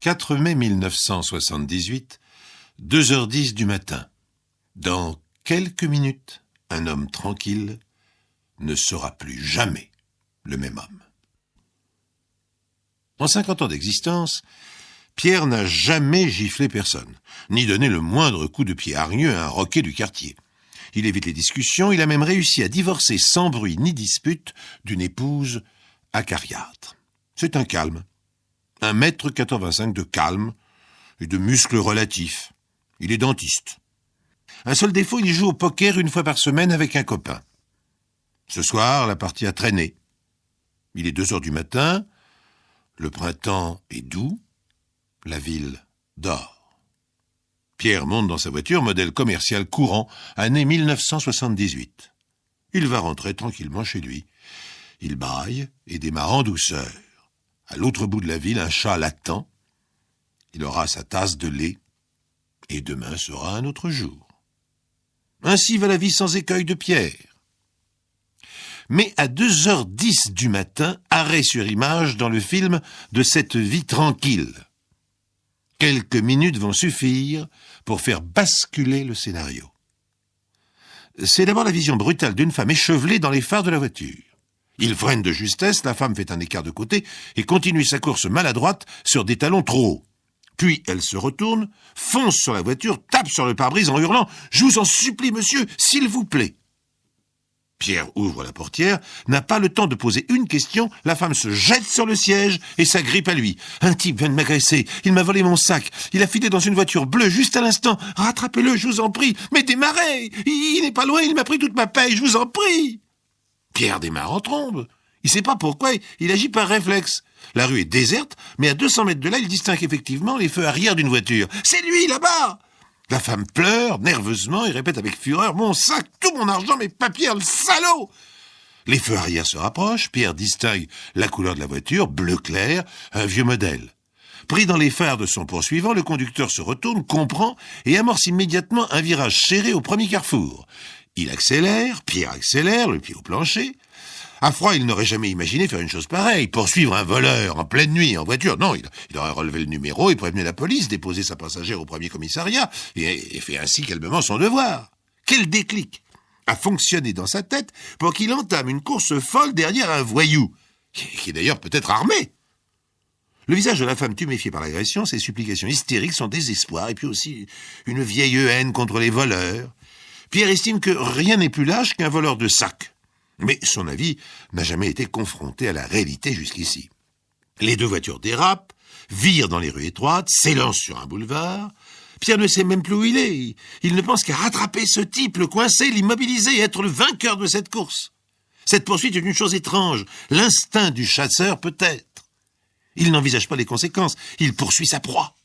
4 mai 1978, 2h10 du matin. Dans quelques minutes, un homme tranquille ne sera plus jamais le même homme. En 50 ans d'existence, Pierre n'a jamais giflé personne, ni donné le moindre coup de pied hargneux à un roquet du quartier. Il évite les discussions, il a même réussi à divorcer sans bruit ni dispute d'une épouse acariâtre. C'est un calme. 1,85 m de calme et de muscles relatifs. Il est dentiste. Un seul défaut, il joue au poker une fois par semaine avec un copain. Ce soir, la partie a traîné. Il est 2h du matin, le printemps est doux, la ville dort. Pierre monte dans sa voiture, modèle commercial courant, année 1978. Il va rentrer tranquillement chez lui. Il braille et démarre en douceur. À l'autre bout de la ville, un chat l'attend. Il aura sa tasse de lait, et demain sera un autre jour. Ainsi va la vie sans écueil de Pierre. Mais à 2h10 du matin, arrêt sur image dans le film de cette vie tranquille. Quelques minutes vont suffire pour faire basculer le scénario. C'est d'abord la vision brutale d'une femme échevelée dans les phares de la voiture. Il freine de justesse, la femme fait un écart de côté et continue sa course maladroite sur des talons trop hauts. Puis elle se retourne, fonce sur la voiture, tape sur le pare-brise en hurlant « Je vous en supplie, monsieur, s'il vous plaît !» Pierre ouvre la portière, n'a pas le temps de poser une question, la femme se jette sur le siège et s'agrippe à lui. « Un type vient de m'agresser, il m'a volé mon sac, il a filé dans une voiture bleue juste à l'instant, rattrapez-le, je vous en prie, mais démarrez, il n'est pas loin, il m'a pris toute ma paye, je vous en prie !» Pierre démarre en trombe. Il ne sait pas pourquoi, il agit par réflexe. La rue est déserte, mais à 200 mètres de là, il distingue effectivement les feux arrière d'une voiture. « C'est lui, là-bas !» La femme pleure nerveusement et répète avec fureur « Mon sac, tout mon argent, mes papiers, le salaud !» Les feux arrière se rapprochent, Pierre distingue la couleur de la voiture, bleu clair, un vieux modèle. Pris dans les phares de son poursuivant, le conducteur se retourne, comprend et amorce immédiatement un virage serré au premier carrefour. Il accélère, Pierre accélère, le pied au plancher. À froid, il n'aurait jamais imaginé faire une chose pareille, poursuivre un voleur en pleine nuit en voiture. Non, il aurait relevé le numéro et prévenu la police, déposé sa passagère au premier commissariat et fait ainsi calmement son devoir. Quel déclic a fonctionné dans sa tête pour qu'il entame une course folle derrière un voyou, qui est d'ailleurs peut-être armé. Le visage de la femme tuméfiée par l'agression, ses supplications hystériques, son désespoir, et puis aussi une vieille haine contre les voleurs. Pierre estime que rien n'est plus lâche qu'un voleur de sac. Mais son avis n'a jamais été confronté à la réalité jusqu'ici. Les deux voitures dérapent, virent dans les rues étroites, s'élancent sur un boulevard. Pierre ne sait même plus où il est. Il ne pense qu'à rattraper ce type, le coincer, l'immobiliser et être le vainqueur de cette course. Cette poursuite est une chose étrange. L'instinct du chasseur peut-être. Il n'envisage pas les conséquences. Il poursuit sa proie.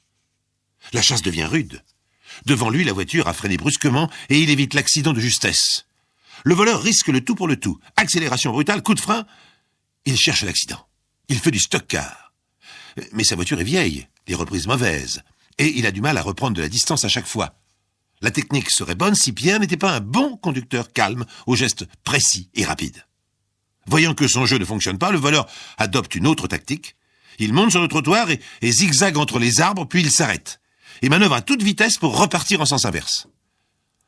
La chasse devient rude. Devant lui, la voiture a freiné brusquement et il évite l'accident de justesse. Le voleur risque le tout pour le tout. Accélération brutale, coup de frein. Il cherche l'accident. Il fait du stock-car. Mais sa voiture est vieille, les reprises mauvaises, et il a du mal à reprendre de la distance à chaque fois. La technique serait bonne si Pierre n'était pas un bon conducteur calme, aux gestes précis et rapides. Voyant que son jeu ne fonctionne pas, le voleur adopte une autre tactique. Il monte sur le trottoir et zigzague entre les arbres, puis il s'arrête. Et manœuvre à toute vitesse pour repartir en sens inverse.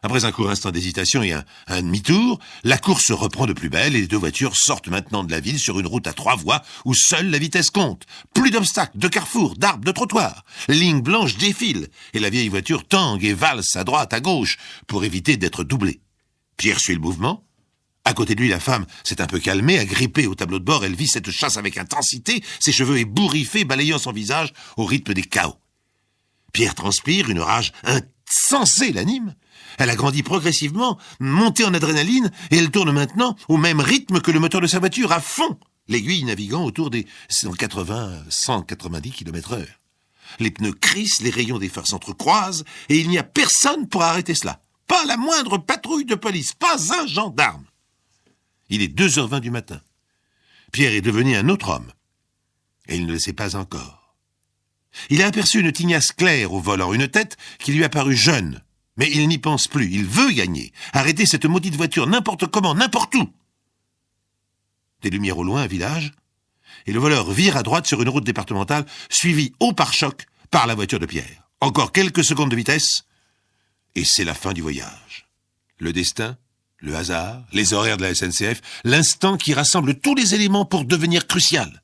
Après un court instant d'hésitation et un demi-tour, la course reprend de plus belle et les deux voitures sortent maintenant de la ville sur une route à 3 voies où seule la vitesse compte. Plus d'obstacles, de carrefours, d'arbres, de trottoirs. Les lignes blanches défilent et la vieille voiture tangue et valse à droite, à gauche pour éviter d'être doublée. Pierre suit le mouvement. À côté de lui, la femme s'est un peu calmée, agrippée au tableau de bord. Elle vit cette chasse avec intensité, ses cheveux ébouriffés balayant son visage au rythme des chaos. Pierre transpire, une rage insensée l'anime. Elle a grandi progressivement, montée en adrénaline, et elle tourne maintenant au même rythme que le moteur de sa voiture, à fond, l'aiguille naviguant autour des 180-190 km/h. Les pneus crissent, les rayons des phares s'entrecroisent, et il n'y a personne pour arrêter cela. Pas la moindre patrouille de police, pas un gendarme. Il est 2h20 du matin. Pierre est devenu un autre homme, et il ne le sait pas encore. Il a aperçu une tignasse claire au volant, une tête qui lui a paru jeune. Mais il n'y pense plus, il veut gagner, arrêter cette maudite voiture n'importe comment, n'importe où. Des lumières au loin, un village, et le voleur vire à droite sur une route départementale, suivi au pare-choc par la voiture de Pierre. Encore quelques secondes de vitesse, et c'est la fin du voyage. Le destin, le hasard, les horaires de la SNCF, l'instant qui rassemble tous les éléments pour devenir crucial.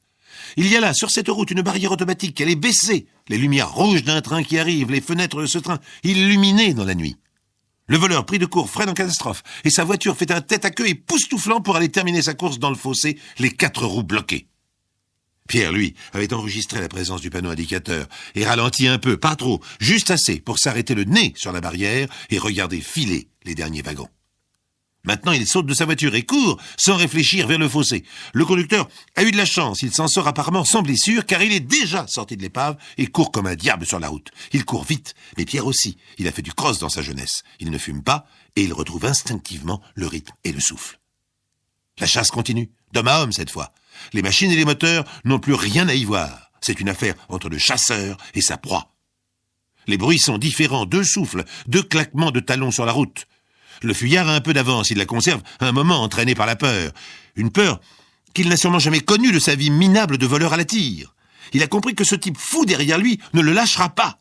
Il y a là, sur cette route, une barrière automatique. Elle est baissée. Les lumières rouges d'un train qui arrive, les fenêtres de ce train illuminées dans la nuit. Le voleur, pris de court, freine en catastrophe, et sa voiture fait un tête-à-queue époustouflant pour aller terminer sa course dans le fossé, les 4 roues bloquées. Pierre, lui, avait enregistré la présence du panneau indicateur et ralenti un peu, pas trop, juste assez pour s'arrêter le nez sur la barrière et regarder filer les derniers wagons. Maintenant, il saute de sa voiture et court, sans réfléchir, vers le fossé. Le conducteur a eu de la chance, il s'en sort apparemment sans blessure, car il est déjà sorti de l'épave et court comme un diable sur la route. Il court vite, mais Pierre aussi. Il a fait du cross dans sa jeunesse. Il ne fume pas et il retrouve instinctivement le rythme et le souffle. La chasse continue, d'homme à homme cette fois. Les machines et les moteurs n'ont plus rien à y voir. C'est une affaire entre le chasseur et sa proie. Les bruits sont différents, 2 souffles, 2 claquements de talons sur la route. Le fuyard a un peu d'avance, il la conserve un moment entraîné par la peur. Une peur qu'il n'a sûrement jamais connue de sa vie minable de voleur à la tire. Il a compris que ce type fou derrière lui ne le lâchera pas.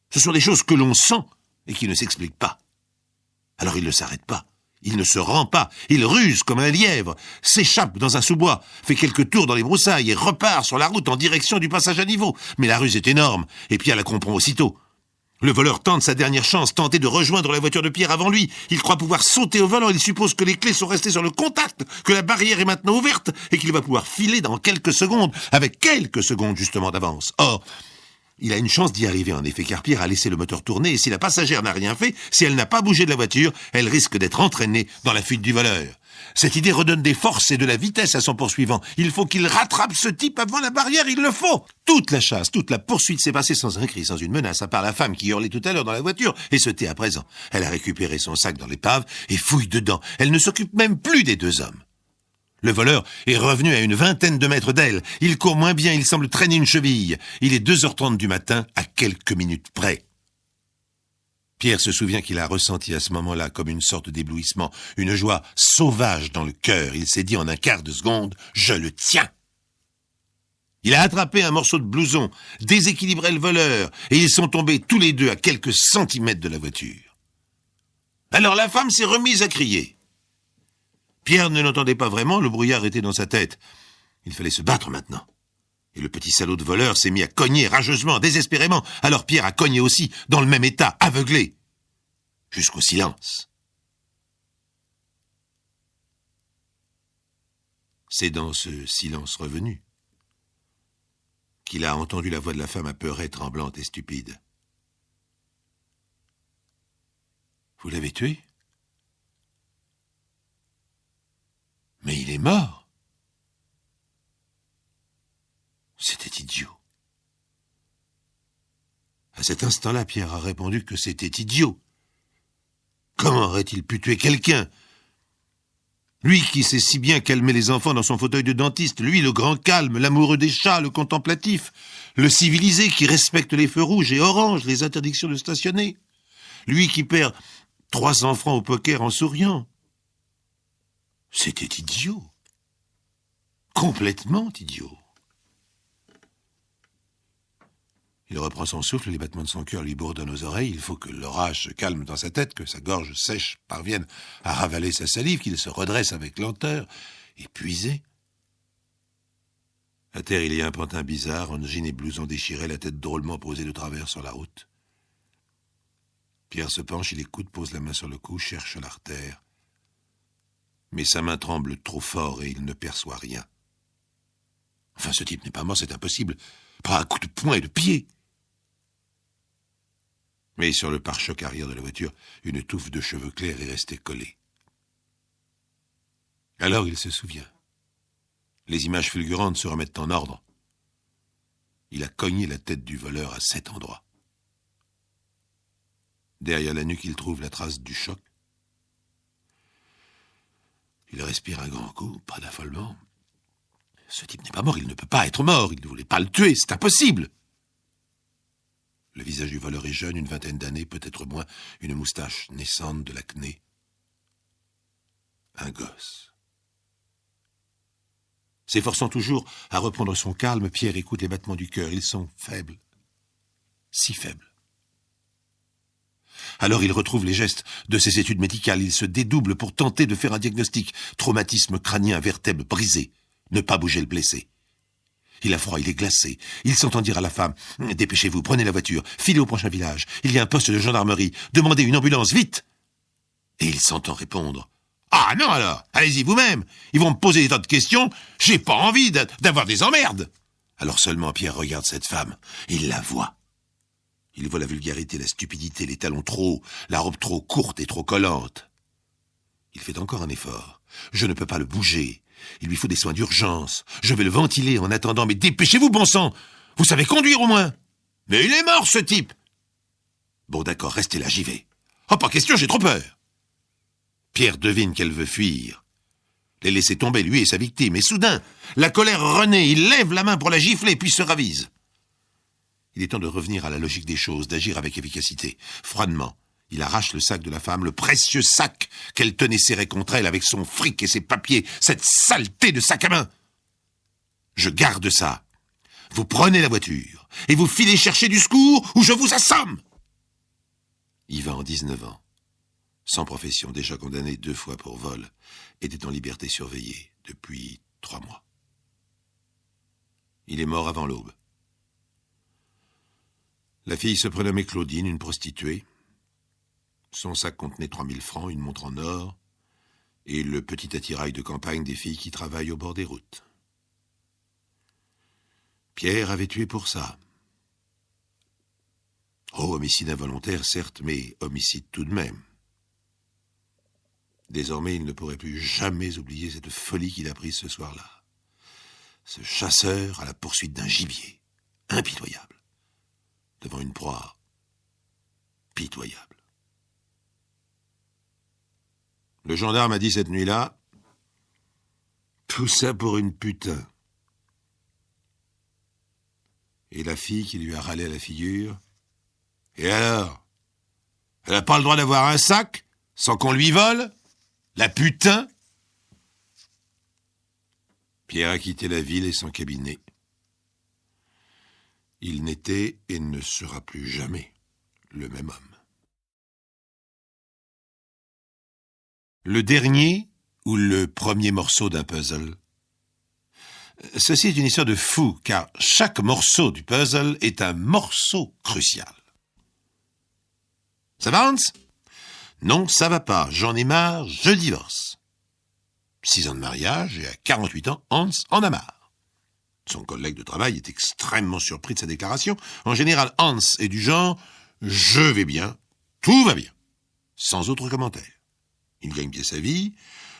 Ce sont des choses que l'on sent et qui ne s'expliquent pas. Alors il ne s'arrête pas, il ne se rend pas, il ruse comme un lièvre, s'échappe dans un sous-bois, fait quelques tours dans les broussailles et repart sur la route en direction du passage à niveau. Mais la ruse est énorme et Pierre la comprend aussitôt. Le voleur tente sa dernière chance, tenter de rejoindre la voiture de Pierre avant lui. Il croit pouvoir sauter au volant, il suppose que les clés sont restées sur le contact, que la barrière est maintenant ouverte et qu'il va pouvoir filer dans quelques secondes, avec quelques secondes justement d'avance. Or, il a une chance d'y arriver en effet, car Pierre a laissé le moteur tourner et si la passagère n'a rien fait, si elle n'a pas bougé de la voiture, elle risque d'être entraînée dans la fuite du voleur. Cette idée redonne des forces et de la vitesse à son poursuivant. Il faut qu'il rattrape ce type avant la barrière, il le faut. Toute la chasse, toute la poursuite s'est passée sans un cri, sans une menace, à part la femme qui hurlait tout à l'heure dans la voiture et se tait à présent. Elle a récupéré son sac dans l'épave et fouille dedans. Elle ne s'occupe même plus des 2 hommes. Le voleur est revenu à une 20aine de mètres d'elle. Il court moins bien, il semble traîner une cheville. Il est 2h30 du matin, à quelques minutes près. Pierre se souvient qu'il a ressenti à ce moment-là comme une sorte d'éblouissement, une joie sauvage dans le cœur. Il s'est dit en un quart de seconde, je le tiens. Il a attrapé un morceau de blouson, déséquilibré le voleur, et ils sont tombés tous les deux à quelques centimètres de la voiture. Alors la femme s'est remise à crier. Pierre ne l'entendait pas vraiment, le brouillard était dans sa tête. Il fallait se battre maintenant. Et le petit salaud de voleur s'est mis à cogner rageusement, désespérément. Alors Pierre a cogné aussi, dans le même état, aveuglé. Jusqu'au silence. C'est dans ce silence revenu qu'il a entendu la voix de la femme apeurée, tremblante et stupide. « Vous l'avez tué ? Mais il est mort !» C'était idiot. À cet instant-là, Pierre a répondu que c'était idiot. Comment aurait-il pu tuer quelqu'un ? Lui qui sait si bien calmer les enfants dans son fauteuil de dentiste, lui le grand calme, l'amoureux des chats, le contemplatif, le civilisé qui respecte les feux rouges et oranges, les interdictions de stationner. Lui qui perd 300 francs au poker en souriant. C'était idiot. Complètement idiot. Il reprend son souffle, les battements de son cœur lui bourdonnent aux oreilles. Il faut que l'orage se calme dans sa tête, que sa gorge sèche parvienne à ravaler sa salive, qu'il se redresse avec lenteur, épuisé. À terre, il y a un pantin bizarre, en jean et blouson déchiré, la tête drôlement posée de travers sur la route. Pierre se penche, il écoute, pose la main sur le cou, cherche l'artère. Mais sa main tremble trop fort et il ne perçoit rien. Enfin, ce type n'est pas mort, c'est impossible. Pas à coups de poing et de pied. Mais sur le pare-choc arrière de la voiture, une touffe de cheveux clairs est restée collée. Alors il se souvient. Les images fulgurantes se remettent en ordre. Il a cogné la tête du voleur à cet endroit. Derrière la nuque, il trouve la trace du choc. Il respire un grand coup, pas d'affolement. Ce type n'est pas mort, il ne peut pas être mort, il ne voulait pas le tuer, c'est impossible. Le visage du voleur est jeune, une 20aine d'années, peut-être moins, une moustache naissante, de l'acné. Un gosse. S'efforçant toujours à reprendre son calme, Pierre écoute les battements du cœur, ils sont faibles. si faible. Alors il retrouve les gestes de ses études médicales, il se dédouble pour tenter de faire un diagnostic. Traumatisme crânien, vertèbre brisée, ne pas bouger le blessé. Il a froid, il est glacé. Il s'entend dire à la femme « Dépêchez-vous, prenez la voiture, filez au prochain village. Il y a un poste de gendarmerie, demandez une ambulance, vite !» Et il s'entend répondre « Ah non alors, allez-y vous-même. Ils vont me poser des tas de questions, j'ai pas envie d'avoir des emmerdes !» Alors seulement Pierre regarde cette femme, il la voit. Il voit la vulgarité, la stupidité, les talons trop hauts, la robe trop courte et trop collante. Il fait encore un effort. Je ne peux pas le bouger. Il lui faut des soins d'urgence. Je vais le ventiler en attendant, mais dépêchez-vous, bon sang! Vous savez conduire au moins! Mais il est mort, ce type! Bon, d'accord, restez là, j'y vais. Oh, pas question, j'ai trop peur! Pierre devine qu'elle veut fuir. Les laisser tomber, lui et sa victime. Et soudain, la colère renaît. Il lève la main pour la gifler, puis se ravise. Il est temps de revenir à la logique des choses, d'agir avec efficacité. Froidement, il arrache le sac de la femme, le précieux sac qu'elle tenait serré contre elle avec son fric et ses papiers, cette saleté de sac à main. Je garde ça. Vous prenez la voiture et vous filez chercher du secours ou je vous assomme. Yvan, 19 ans, sans profession, déjà condamné 2 fois pour vol, était en liberté surveillée depuis 3 mois. Il est mort avant l'aube. La fille se prénommait Claudine, une prostituée. Son sac contenait 3000 francs, une montre en or, et le petit attirail de campagne des filles qui travaillent au bord des routes. Pierre avait tué pour ça. Oh, homicide involontaire, certes, mais homicide tout de même. Désormais, il ne pourrait plus jamais oublier cette folie qu'il a prise ce soir-là. Ce chasseur à la poursuite d'un gibier, impitoyable, devant une proie pitoyable. Le gendarme a dit cette nuit-là, « Tout ça pour une putain. » Et la fille qui lui a râlé à la figure, « Et alors? Elle n'a pas le droit d'avoir un sac sans qu'on lui vole? La putain ?» Pierre a quitté la ville et son cabinet. Il n'était et ne sera plus jamais le même homme. Le dernier ou le premier morceau d'un puzzle? Ceci est une histoire de fou, car chaque morceau du puzzle est un morceau crucial. Ça va, Hans? Non, ça va pas. J'en ai marre, je divorce. 6 ans de mariage et à 48 ans, Hans en a marre. Son collègue de travail est extrêmement surpris de sa déclaration. En général, Hans est du genre « Je vais bien, tout va bien », sans autre commentaire. Il gagne bien sa vie,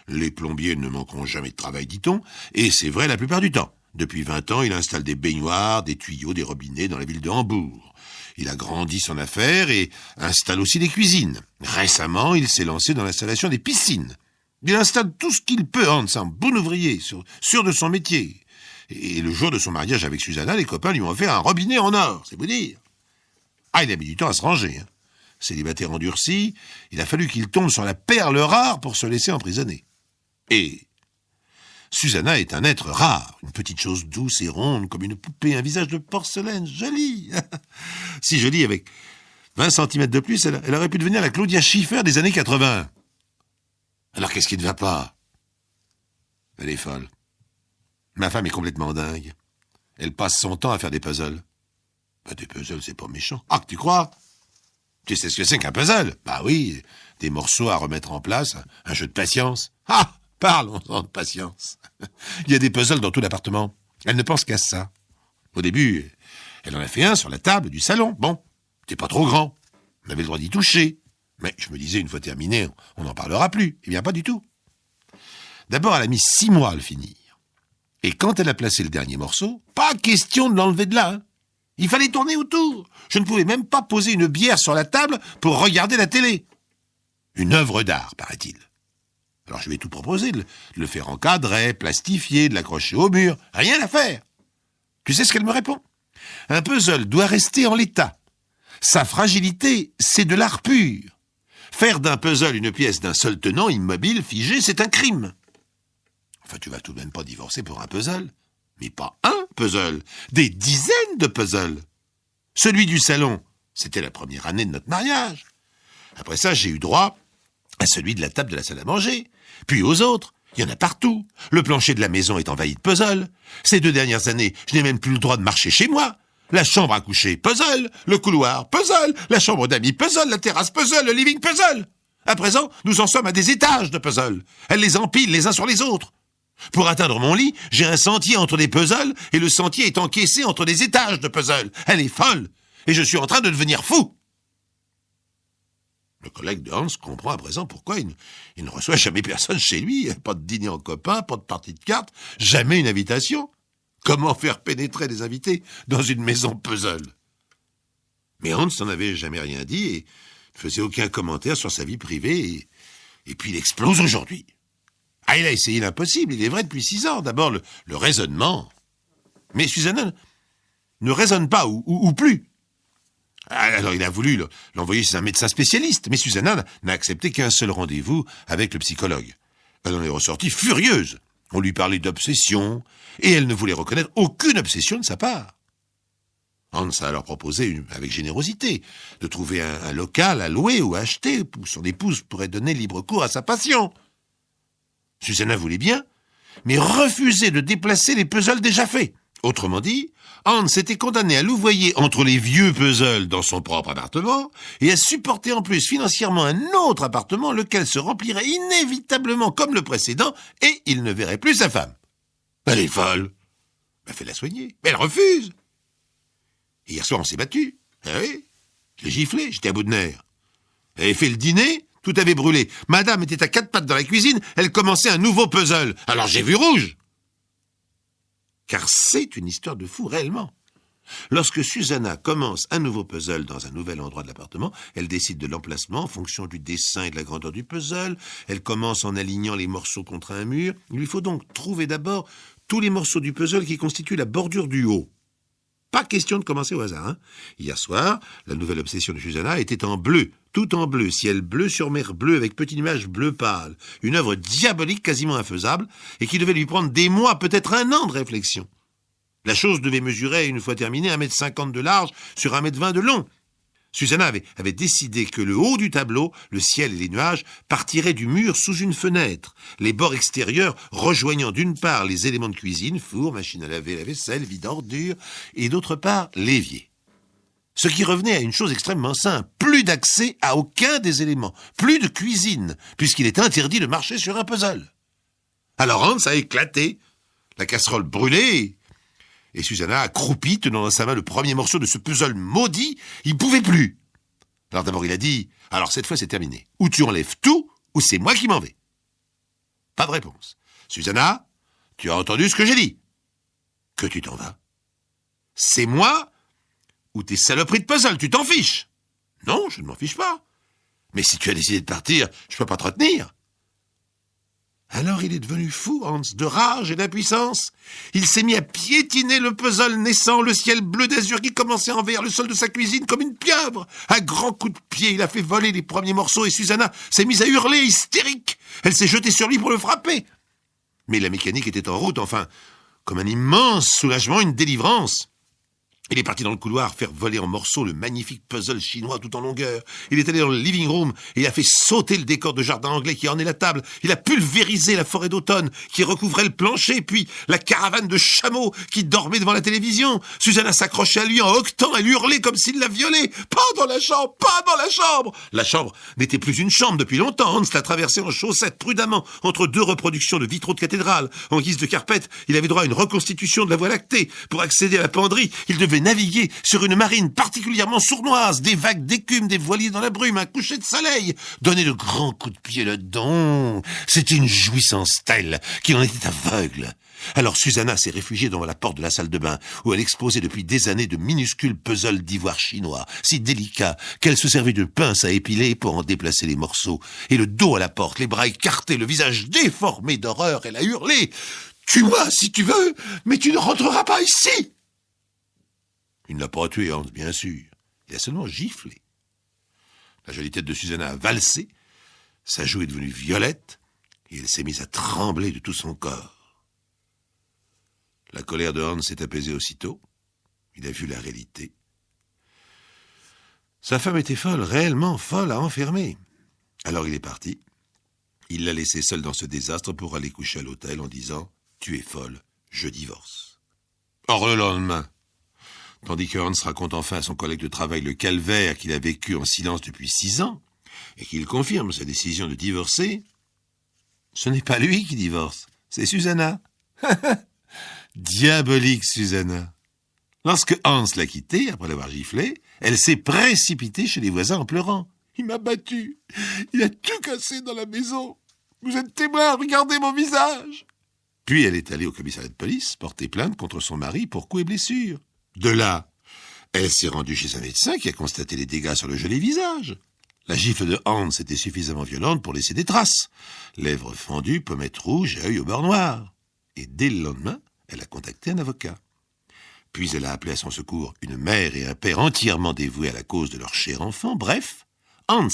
les plombiers ne manqueront jamais de travail, dit-on, et c'est vrai la plupart du temps. Depuis 20 ans, il installe des baignoires, des tuyaux, des robinets dans la ville de Hambourg. Il a grandi son affaire et installe aussi des cuisines. Récemment, il s'est lancé dans l'installation des piscines. Il installe tout ce qu'il peut, Hans, un bon ouvrier, sûr de son métier. Et le jour de son mariage avec Susanna, les copains lui ont offert un robinet en or, c'est vous dire. Ah, il a mis du temps à se ranger, hein. Célibataire endurci, il a fallu qu'il tombe sur la perle rare pour se laisser emprisonner. Et Susanna est un être rare, une petite chose douce et ronde comme une poupée, un visage de porcelaine, joli. Si joli, avec 20 cm de plus, elle aurait pu devenir la Claudia Schiffer des années 80. Alors qu'est-ce qui ne va pas? Elle est folle. Ma femme est complètement dingue. Elle passe son temps à faire des puzzles. Bah, des puzzles, c'est pas méchant. Ah, tu crois? Tu sais ce que c'est qu'un puzzle? Bah oui, des morceaux à remettre en place, un jeu de patience. Ah, parlons-en de patience. Il y a des puzzles dans tout l'appartement. Elle ne pense qu'à ça. Au début, elle en a fait un sur la table du salon. Bon, c'était pas trop grand. On avait le droit d'y toucher. Mais je me disais, une fois terminé, on n'en parlera plus. Eh bien, pas du tout. D'abord, elle a mis 6 mois à le finir. Et quand elle a placé le dernier morceau, pas question de l'enlever de là, hein. Il fallait tourner autour. Je ne pouvais même pas poser une bière sur la table pour regarder la télé. Une œuvre d'art, paraît-il. Alors je lui ai tout proposé, de le faire encadrer, plastifier, de l'accrocher au mur. Rien à faire. Tu sais ce qu'elle me répond? Un puzzle doit rester en l'état. Sa fragilité, c'est de l'art pur. Faire d'un puzzle une pièce d'un seul tenant, immobile, figé, c'est un crime. Enfin, tu vas tout de même pas divorcer pour un puzzle. Mais pas un puzzle, des dizaines de puzzles. Celui du salon, C'était la première année de notre mariage. Après ça, j'ai eu droit à celui de la table de la salle à manger, puis aux autres. Il y en a partout. Le plancher de la maison est envahi de puzzles. Ces 2 dernières années, je n'ai même plus le droit de marcher chez moi. La chambre à coucher, puzzle. Le couloir, puzzle. La chambre d'amis, puzzle. La terrasse, puzzle. Le living, puzzle. À présent, nous en sommes à des étages de puzzles. Elles les empilent les uns sur les autres. Pour atteindre mon lit, j'ai un sentier entre les puzzles et le sentier est encaissé entre des étages de puzzles. Elle est folle. Et je suis en train de devenir fou. Le collègue de Hans comprend à présent pourquoi il ne reçoit jamais personne chez lui. Pas de dîner en copain, pas de partie de cartes, jamais une invitation. Comment faire pénétrer des invités dans une maison puzzle? Mais Hans n'en avait jamais rien dit et ne faisait aucun commentaire sur sa vie privée. Et puis il explose aujourd'hui. Ah, il a essayé l'impossible, il est vrai, depuis 6 ans. D'abord, le raisonnement. Mais Susanna ne raisonne pas, ou plus. Alors il a voulu l'envoyer chez un médecin spécialiste, mais Susanna n'a accepté qu'un seul rendez-vous avec le psychologue. Elle en est ressortie furieuse. On lui parlait d'obsession, et elle ne voulait reconnaître aucune obsession de sa part. Hans a alors proposé, avec générosité, de trouver un local à louer ou à acheter, où son épouse pourrait donner libre cours à sa passion. Susanna voulait bien, mais refusait de déplacer les puzzles déjà faits. Autrement dit, Hans était condamné à louvoyer entre les vieux puzzles dans son propre appartement et à supporter en plus financièrement un autre appartement, lequel se remplirait inévitablement comme le précédent, et il ne verrait plus sa femme. Elle est folle. Fais-la soigner. Mais elle refuse. Et hier soir, on s'est battu. Ah oui, je l'ai giflé, j'étais à bout de nerfs. Elle avait fait le dîner, tout avait brûlé. Madame était à 4 pattes dans la cuisine, elle commençait un nouveau puzzle. Alors j'ai vu rouge. Car c'est une histoire de fou, réellement. Lorsque Susanna commence un nouveau puzzle dans un nouvel endroit de l'appartement, elle décide de l'emplacement en fonction du dessin et de la grandeur du puzzle. Elle commence en alignant les morceaux contre un mur. Il lui faut donc trouver d'abord tous les morceaux du puzzle qui constituent la bordure du haut. Pas question de commencer au hasard. Hier soir, la nouvelle obsession de Susanna était en bleu, tout en bleu, ciel bleu sur mer bleue avec petit nuage bleu pâle. Une œuvre diabolique quasiment infaisable et qui devait lui prendre des mois, peut-être 1 an de réflexion. La chose devait mesurer, une fois terminée, 1,50 m de large sur 1,20 m de long. Susanna avait décidé que le haut du tableau, le ciel et les nuages, partiraient du mur sous une fenêtre, les bords extérieurs rejoignant d'une part les éléments de cuisine, four, machine à laver, la vaisselle, vide-ordure, et d'autre part l'évier. Ce qui revenait à une chose extrêmement simple, plus d'accès à aucun des éléments, plus de cuisine, puisqu'il est interdit de marcher sur un puzzle. Alors Hans a éclaté, la casserole brûlée, et Susanna, accroupie, tenant dans sa main le premier morceau de ce puzzle maudit, il ne pouvait plus. Alors d'abord il a dit, alors cette fois c'est terminé. Ou tu enlèves tout, ou c'est moi qui m'en vais. Pas de réponse. Susanna, tu as entendu ce que j'ai dit? Que tu t'en vas? C'est moi ou tes saloperies de puzzle, tu t'en fiches? Non, je ne m'en fiche pas. Mais si tu as décidé de partir, je peux pas te retenir. Alors il est devenu fou, Hans, de rage et d'impuissance. Il s'est mis à piétiner le puzzle naissant, le ciel bleu d'azur qui commençait à envahir le sol de sa cuisine comme une pieuvre. À grands coups de pied, il a fait voler les premiers morceaux et Susanna s'est mise à hurler, hystérique. Elle s'est jetée sur lui pour le frapper. Mais la mécanique était en route, enfin, comme un immense soulagement, une délivrance. Il est parti dans le couloir faire voler en morceaux le magnifique puzzle chinois tout en longueur. Il est allé dans le living room et il a fait sauter le décor de jardin anglais qui ornait la table. Il a pulvérisé la forêt d'automne qui recouvrait le plancher, puis la caravane de chameaux qui dormait devant la télévision. Susanna s'accrochait à lui en hoquetant, elle hurlait comme s'il la violait. Pas dans la chambre, pas dans la chambre. La chambre n'était plus une chambre depuis longtemps. Hans l'a traversée en chaussettes prudemment entre 2 reproductions de vitraux de cathédrale. En guise de carpette, il avait droit à une reconstitution de la Voie lactée. Pour accéder à la penderie, il devait naviguer sur une marine particulièrement sournoise, des vagues d'écume, des voiliers dans la brume, un coucher de soleil, donner de grands coups de pied là-dedans. C'était une jouissance telle qu'il en était aveugle. Alors Susanna s'est réfugiée devant la porte de la salle de bain, où elle exposait depuis des années de minuscules puzzles d'ivoire chinois, si délicats qu'elle se servait de pince à épiler pour en déplacer les morceaux. Et le dos à la porte, les bras écartés, le visage déformé d'horreur, elle a hurlé « Tue-moi si tu veux, mais tu ne rentreras pas ici !» Il ne l'a pas tué, Hans, bien sûr. Il a seulement giflé. La jolie tête de Susanna a valsé, sa joue est devenue violette, et elle s'est mise à trembler de tout son corps. La colère de Hans s'est apaisée aussitôt. Il a vu la réalité. Sa femme était folle, réellement folle à enfermer. Alors il est parti. Il l'a laissée seule dans ce désastre pour aller coucher à l'hôtel en disant « Tu es folle, je divorce ». Or le lendemain, tandis que Hans raconte enfin à son collègue de travail le calvaire qu'il a vécu en silence depuis 6 ans, et qu'il confirme sa décision de divorcer, ce n'est pas lui qui divorce, c'est Susanna. Diabolique Susanna. Lorsque Hans l'a quittée, après l'avoir giflée, elle s'est précipitée chez les voisins en pleurant. « Il m'a battu, il a tout cassé dans la maison. Vous êtes témoin, regardez mon visage !» Puis elle est allée au commissariat de police porter plainte contre son mari pour coups et blessures. De là, elle s'est rendue chez un médecin qui a constaté les dégâts sur le joli visage. La gifle de Hans était suffisamment violente pour laisser des traces. Lèvres fendues, pommettes rouges et œil au beurre noir. Et dès le lendemain, elle a contacté un avocat. Puis elle a appelé à son secours une mère et un père entièrement dévoués à la cause de leur cher enfant. Bref, Hans,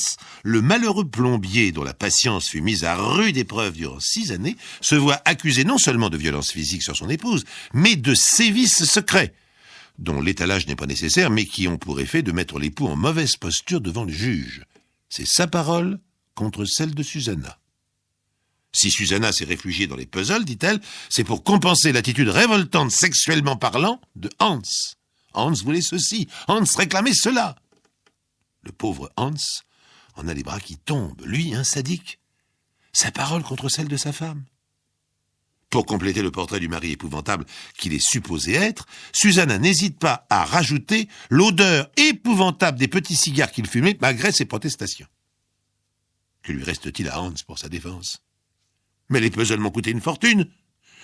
le malheureux plombier dont la patience fut mise à rude épreuve durant 6 années, se voit accusé non seulement de violence physique sur son épouse, mais de sévices secrets, dont l'étalage n'est pas nécessaire, mais qui ont pour effet de mettre l'époux en mauvaise posture devant le juge. C'est sa parole contre celle de Susanna. Si Susanna s'est réfugiée dans les puzzles, dit-elle, c'est pour compenser l'attitude révoltante sexuellement parlant de Hans. Hans voulait ceci, Hans réclamait cela. Le pauvre Hans en a les bras qui tombent, lui, un sadique. Sa parole contre celle de sa femme. Pour compléter le portrait du mari épouvantable qu'il est supposé être, Susanna n'hésite pas à rajouter l'odeur épouvantable des petits cigares qu'il fumait malgré ses protestations. Que lui reste-t-il à Hans pour sa défense ? Mais les puzzles m'ont coûté une fortune.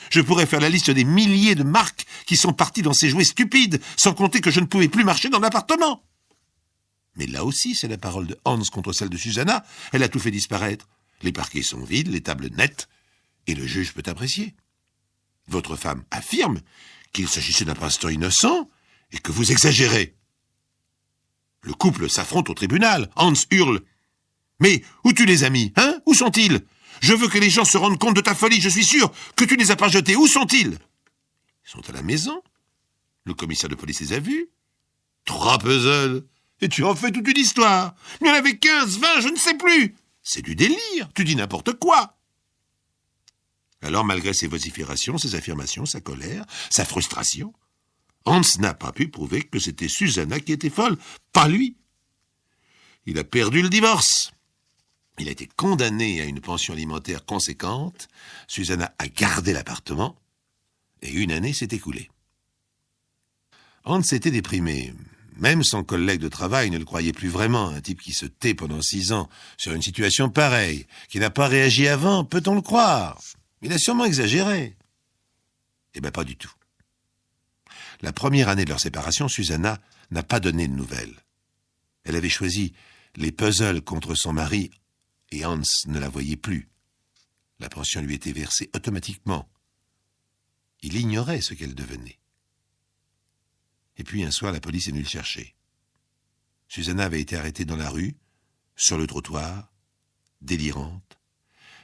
Je pourrais faire la liste des milliers de marques qui sont parties dans ces jouets stupides, sans compter que je ne pouvais plus marcher dans l'appartement. Mais là aussi, c'est la parole de Hans contre celle de Susanna. Elle a tout fait disparaître. Les parquets sont vides, les tables nettes, et le juge peut apprécier. Votre femme affirme qu'il s'agissait d'un passe-temps innocent et que vous exagérez. Le couple s'affronte au tribunal. Hans hurle. « Mais où tu les as mis, hein ? Où sont-ils ? Je veux que les gens se rendent compte de ta folie, je suis sûr que tu ne les as pas jetés. Où sont-ils ? » Ils sont à la maison. Le commissaire de police les a vus. 3 puzzles. Et tu en fais toute une histoire. Il y en avait 15, 20, je ne sais plus. C'est du délire, tu dis n'importe quoi. Alors, malgré ses vociférations, ses affirmations, sa colère, sa frustration, Hans n'a pas pu prouver que c'était Susanna qui était folle, pas lui. Il a perdu le divorce. Il a été condamné à une pension alimentaire conséquente. Susanna a gardé l'appartement et 1 année s'est écoulée. Hans était déprimé. Même son collègue de travail ne le croyait plus vraiment, un type qui se tait pendant 6 ans sur une situation pareille, qui n'a pas réagi avant, peut-on le croire ? Il a sûrement exagéré. Eh bien, pas du tout. La première année de leur séparation, Susanna n'a pas donné de nouvelles. Elle avait choisi les puzzles contre son mari et Hans ne la voyait plus. La pension lui était versée automatiquement. Il ignorait ce qu'elle devenait. Et puis un soir, la police est venue le chercher. Susanna avait été arrêtée dans la rue, sur le trottoir, délirante.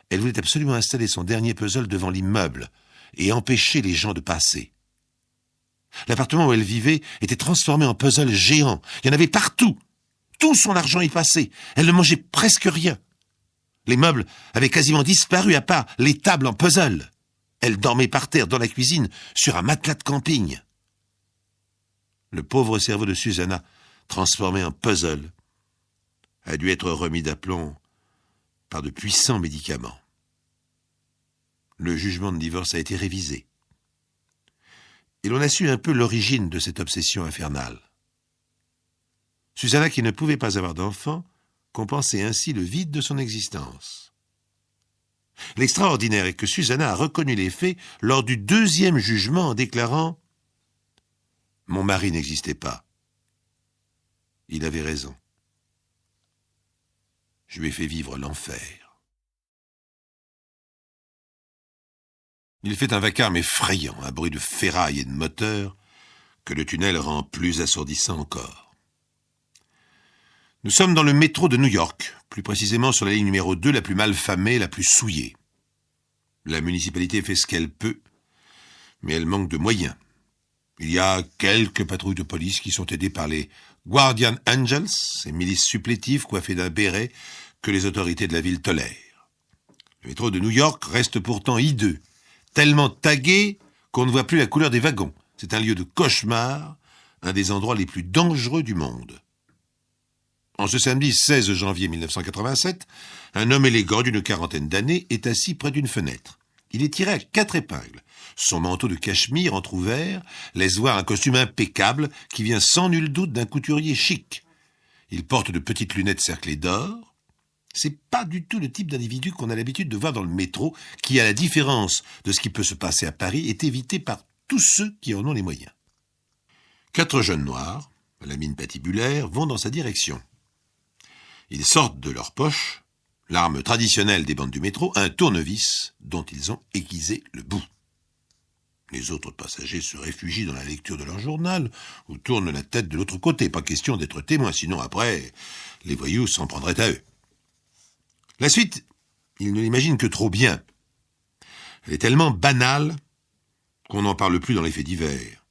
Elle voulait absolument installer son dernier puzzle devant l'immeuble et empêcher les gens de passer. L'appartement où elle vivait était transformé en puzzle géant. Il y en avait partout. Tout son argent y passait. Elle ne mangeait presque rien. Les meubles avaient quasiment disparu à part les tables en puzzle. Elle dormait par terre dans la cuisine sur un matelas de camping. Le pauvre cerveau de Susanna, transformé en puzzle, a dû être remis d'aplomb par de puissants médicaments. Le jugement de divorce a été révisé. Et l'on a su un peu l'origine de cette obsession infernale. Susanna, qui ne pouvait pas avoir d'enfant, compensait ainsi le vide de son existence. L'extraordinaire est que Susanna a reconnu les faits lors du 2e jugement en déclarant « Mon mari n'existait pas. Il avait raison. Je lui ai fait vivre l'enfer. » Il fait un vacarme effrayant, un bruit de ferraille et de moteur que le tunnel rend plus assourdissant encore. Nous sommes dans le métro de New York, plus précisément sur la ligne numéro 2, la plus mal famée, la plus souillée. La municipalité fait ce qu'elle peut, mais elle manque de moyens. Il y a quelques patrouilles de police qui sont aidées par les Guardian Angels, ces milices supplétives coiffées d'un béret que les autorités de la ville tolèrent. Le métro de New York reste pourtant hideux, tellement tagué qu'on ne voit plus la couleur des wagons. C'est un lieu de cauchemar, un des endroits les plus dangereux du monde. En ce samedi 16 janvier 1987, un homme élégant d'une quarantaine d'années est assis près d'une fenêtre. Il est tiré à 4 épingles. Son manteau de cachemire entrouvert laisse voir un costume impeccable qui vient sans nul doute d'un couturier chic. Il porte de petites lunettes cerclées d'or. C'est pas du tout le type d'individu qu'on a l'habitude de voir dans le métro, qui, à la différence de ce qui peut se passer à Paris, est évité par tous ceux qui en ont les moyens. 4 jeunes noirs, à la mine patibulaire, vont dans sa direction. Ils sortent de leur poche l'arme traditionnelle des bandes du métro, un tournevis dont ils ont aiguisé le bout. Les autres passagers se réfugient dans la lecture de leur journal ou tournent la tête de l'autre côté. Pas question d'être témoins, sinon après, les voyous s'en prendraient à eux. La suite, ils ne l'imaginent que trop bien. Elle est tellement banale qu'on n'en parle plus dans les faits divers.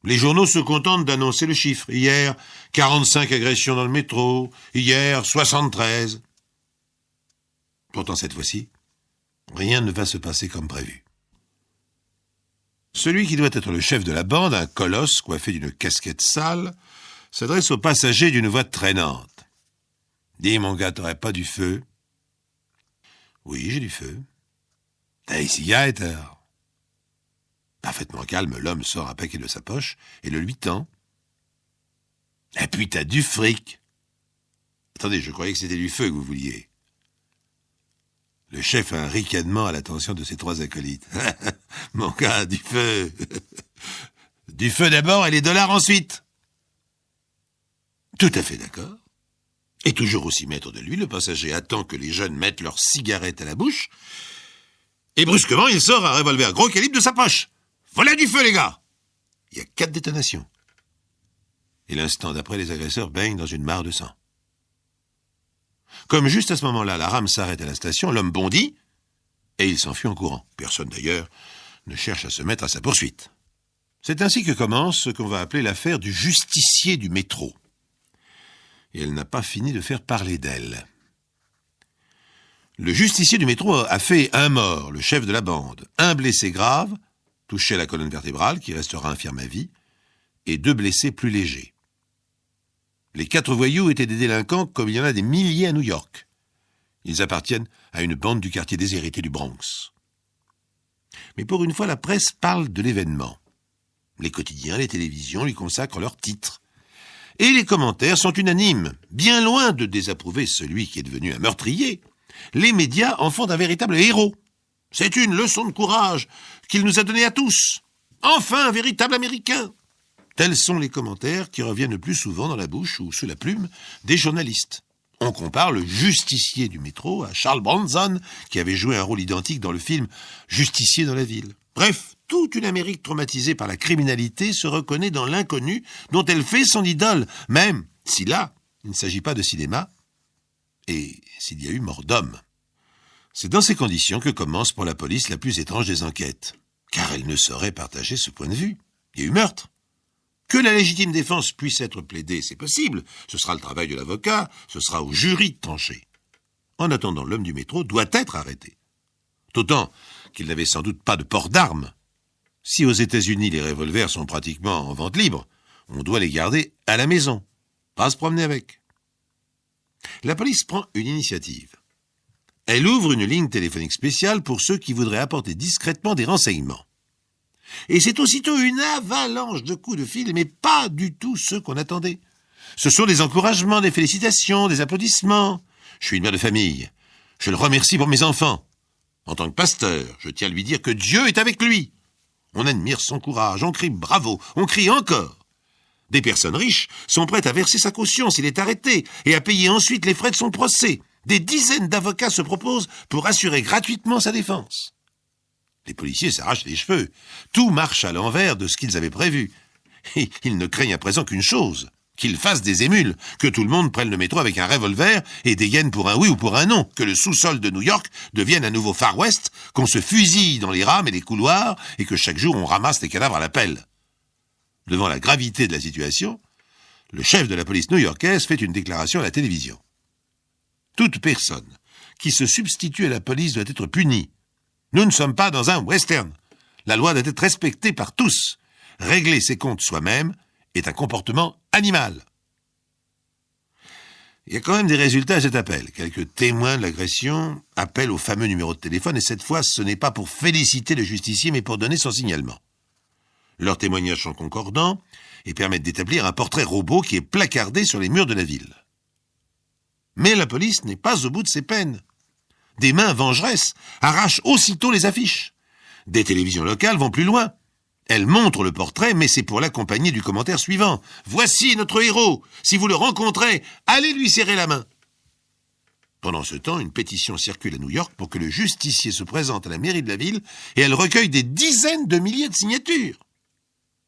Les journaux se contentent d'annoncer le chiffre. Hier, 45 agressions dans le métro. Hier, 73. Pourtant, cette fois-ci, rien ne va se passer comme prévu. Celui qui doit être le chef de la bande, un colosse coiffé d'une casquette sale, s'adresse aux passagers d'une voix traînante. « Dis, mon gars, t'aurais pas du feu ?»« Oui, j'ai du feu. »« T'as des cigarettes, alors ?» Parfaitement calme, l'homme sort un paquet de sa poche et le lui tend. « Et puis t'as du fric. »« Attendez, je croyais que c'était du feu que vous vouliez. » Le chef a un ricanement à l'attention de ses 3 acolytes. « Mon gars, du feu. Du feu d'abord et les dollars ensuite. » Tout à fait d'accord. Et toujours aussi maître de lui, le passager attend que les jeunes mettent leur cigarette à la bouche, et brusquement, il sort un revolver gros calibre de sa poche. « Voilà du feu, les gars !» Il y a 4 détonations. Et l'instant d'après, les agresseurs baignent dans une mare de sang. Comme juste à ce moment-là, la rame s'arrête à la station, l'homme bondit, et il s'enfuit en courant. Personne, d'ailleurs, ne cherche à se mettre à sa poursuite. C'est ainsi que commence ce qu'on va appeler l'affaire du justicier du métro. Et elle n'a pas fini de faire parler d'elle. Le justicier du métro a fait un mort, le chef de la bande, un blessé grave, touché à la colonne vertébrale, qui restera infirme à vie, et 2 blessés plus légers. Les 4 voyous étaient des délinquants comme il y en a des milliers à New York. Ils appartiennent à une bande du quartier déshérité du Bronx. Mais pour une fois, la presse parle de l'événement. Les quotidiens, les télévisions lui consacrent leurs titres. Et les commentaires sont unanimes. Bien loin de désapprouver celui qui est devenu un meurtrier, les médias en font un véritable héros. C'est une leçon de courage qu'il nous a donnée à tous. Enfin, un véritable Américain. Tels sont les commentaires qui reviennent le plus souvent dans la bouche ou sous la plume des journalistes. On compare le justicier du métro à Charles Bronson, qui avait joué un rôle identique dans le film Justicier dans la ville. Bref, toute une Amérique traumatisée par la criminalité se reconnaît dans l'inconnu dont elle fait son idole, même si là, il ne s'agit pas de cinéma, et s'il y a eu mort d'homme. C'est dans ces conditions que commence pour la police la plus étrange des enquêtes, car elle ne saurait partager ce point de vue. Il y a eu meurtre. Que la légitime défense puisse être plaidée, c'est possible. Ce sera le travail de l'avocat, ce sera au jury de trancher. En attendant, l'homme du métro doit être arrêté. D'autant qu'il n'avait sans doute pas de port d'armes. Si aux États-Unis les revolvers sont pratiquement en vente libre, on doit les garder à la maison, pas se promener avec. La police prend une initiative. Elle ouvre une ligne téléphonique spéciale pour ceux qui voudraient apporter discrètement des renseignements. Et c'est aussitôt une avalanche de coups de fil, mais pas du tout ceux qu'on attendait. Ce sont des encouragements, des félicitations, des applaudissements. Je suis une mère de famille. Je le remercie pour mes enfants. En tant que pasteur, je tiens à lui dire que Dieu est avec lui. On admire son courage, on crie bravo, on crie encore. Des personnes riches sont prêtes à verser sa caution s'il est arrêté et à payer ensuite les frais de son procès. Des dizaines d'avocats se proposent pour assurer gratuitement sa défense. Les policiers s'arrachent les cheveux. Tout marche à l'envers de ce qu'ils avaient prévu. Et ils ne craignent à présent qu'une chose, qu'ils fassent des émules, que tout le monde prenne le métro avec un revolver et dégaine pour un oui ou pour un non, que le sous-sol de New York devienne un nouveau Far West, qu'on se fusille dans les rames et les couloirs et que chaque jour on ramasse les cadavres à la pelle. Devant la gravité de la situation, le chef de la police new-yorkaise fait une déclaration à la télévision. Toute personne qui se substitue à la police doit être punie. Nous ne sommes pas dans un western. La loi doit être respectée par tous. Régler ses comptes soi-même est un comportement animal. Il y a quand même des résultats à cet appel. Quelques témoins de l'agression appellent au fameux numéro de téléphone et cette fois, ce n'est pas pour féliciter le justicier mais pour donner son signalement. Leurs témoignages sont concordants et permettent d'établir un portrait robot qui est placardé sur les murs de la ville. Mais la police n'est pas au bout de ses peines. Des mains vengeresses arrachent aussitôt les affiches. Des télévisions locales vont plus loin. Elles montrent le portrait, mais c'est pour l'accompagner du commentaire suivant. « Voici notre héros. Si vous le rencontrez, allez lui serrer la main. » Pendant ce temps, une pétition circule à New York pour que le justicier se présente à la mairie de la ville et elle recueille des dizaines de milliers de signatures.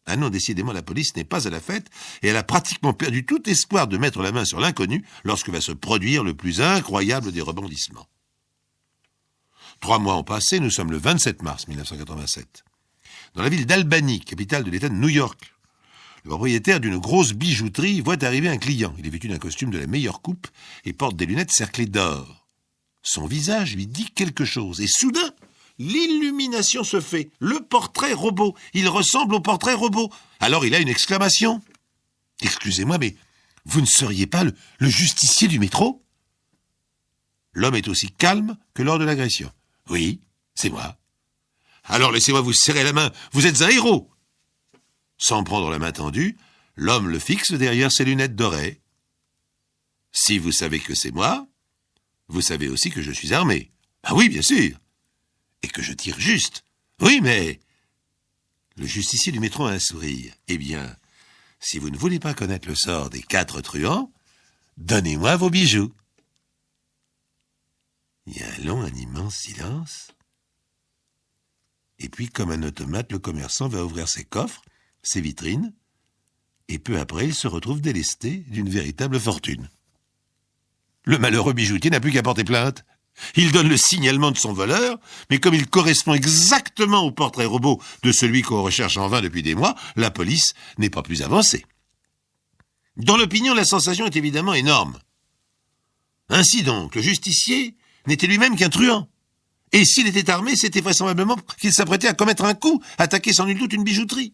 Ah non, décidément, la police n'est pas à la fête et elle a pratiquement perdu tout espoir de mettre la main sur l'inconnu lorsque va se produire le plus incroyable des rebondissements. 3 mois ont passé, nous sommes le 27 mars 1987. Dans la ville d'Albany, capitale de l'État de New York, le propriétaire d'une grosse bijouterie voit arriver un client. Il est vêtu d'un costume de la meilleure coupe et porte des lunettes cerclées d'or. Son visage lui dit quelque chose et soudain, l'illumination se fait. Le portrait robot. Il ressemble au portrait robot. Alors il a une exclamation. « Excusez-moi, mais vous ne seriez pas le justicier du métro ?» L'homme est aussi calme que lors de l'agression. « Oui, c'est moi. »« Alors laissez-moi vous serrer la main. Vous êtes un héros. » Sans prendre la main tendue, l'homme le fixe derrière ses lunettes dorées. « Si vous savez que c'est moi, vous savez aussi que je suis armé. »« Ah oui, bien sûr. » Et que je tire juste. Oui, mais... Le justicier du métro a un sourire. Eh bien, si vous ne voulez pas connaître le sort des 4 truands, donnez-moi vos bijoux. Il y a un immense silence. Et puis, comme un automate, le commerçant va ouvrir ses coffres, ses vitrines, et peu après, il se retrouve délesté d'une véritable fortune. Le malheureux bijoutier n'a plus qu'à porter plainte. Il donne le signalement de son voleur, mais comme il correspond exactement au portrait robot de celui qu'on recherche en vain depuis des mois, la police n'est pas plus avancée. Dans l'opinion, la sensation est évidemment énorme. Ainsi donc, le justicier n'était lui-même qu'un truand. Et s'il était armé, c'était vraisemblablement qu'il s'apprêtait à commettre un coup, attaquer sans nul doute une bijouterie.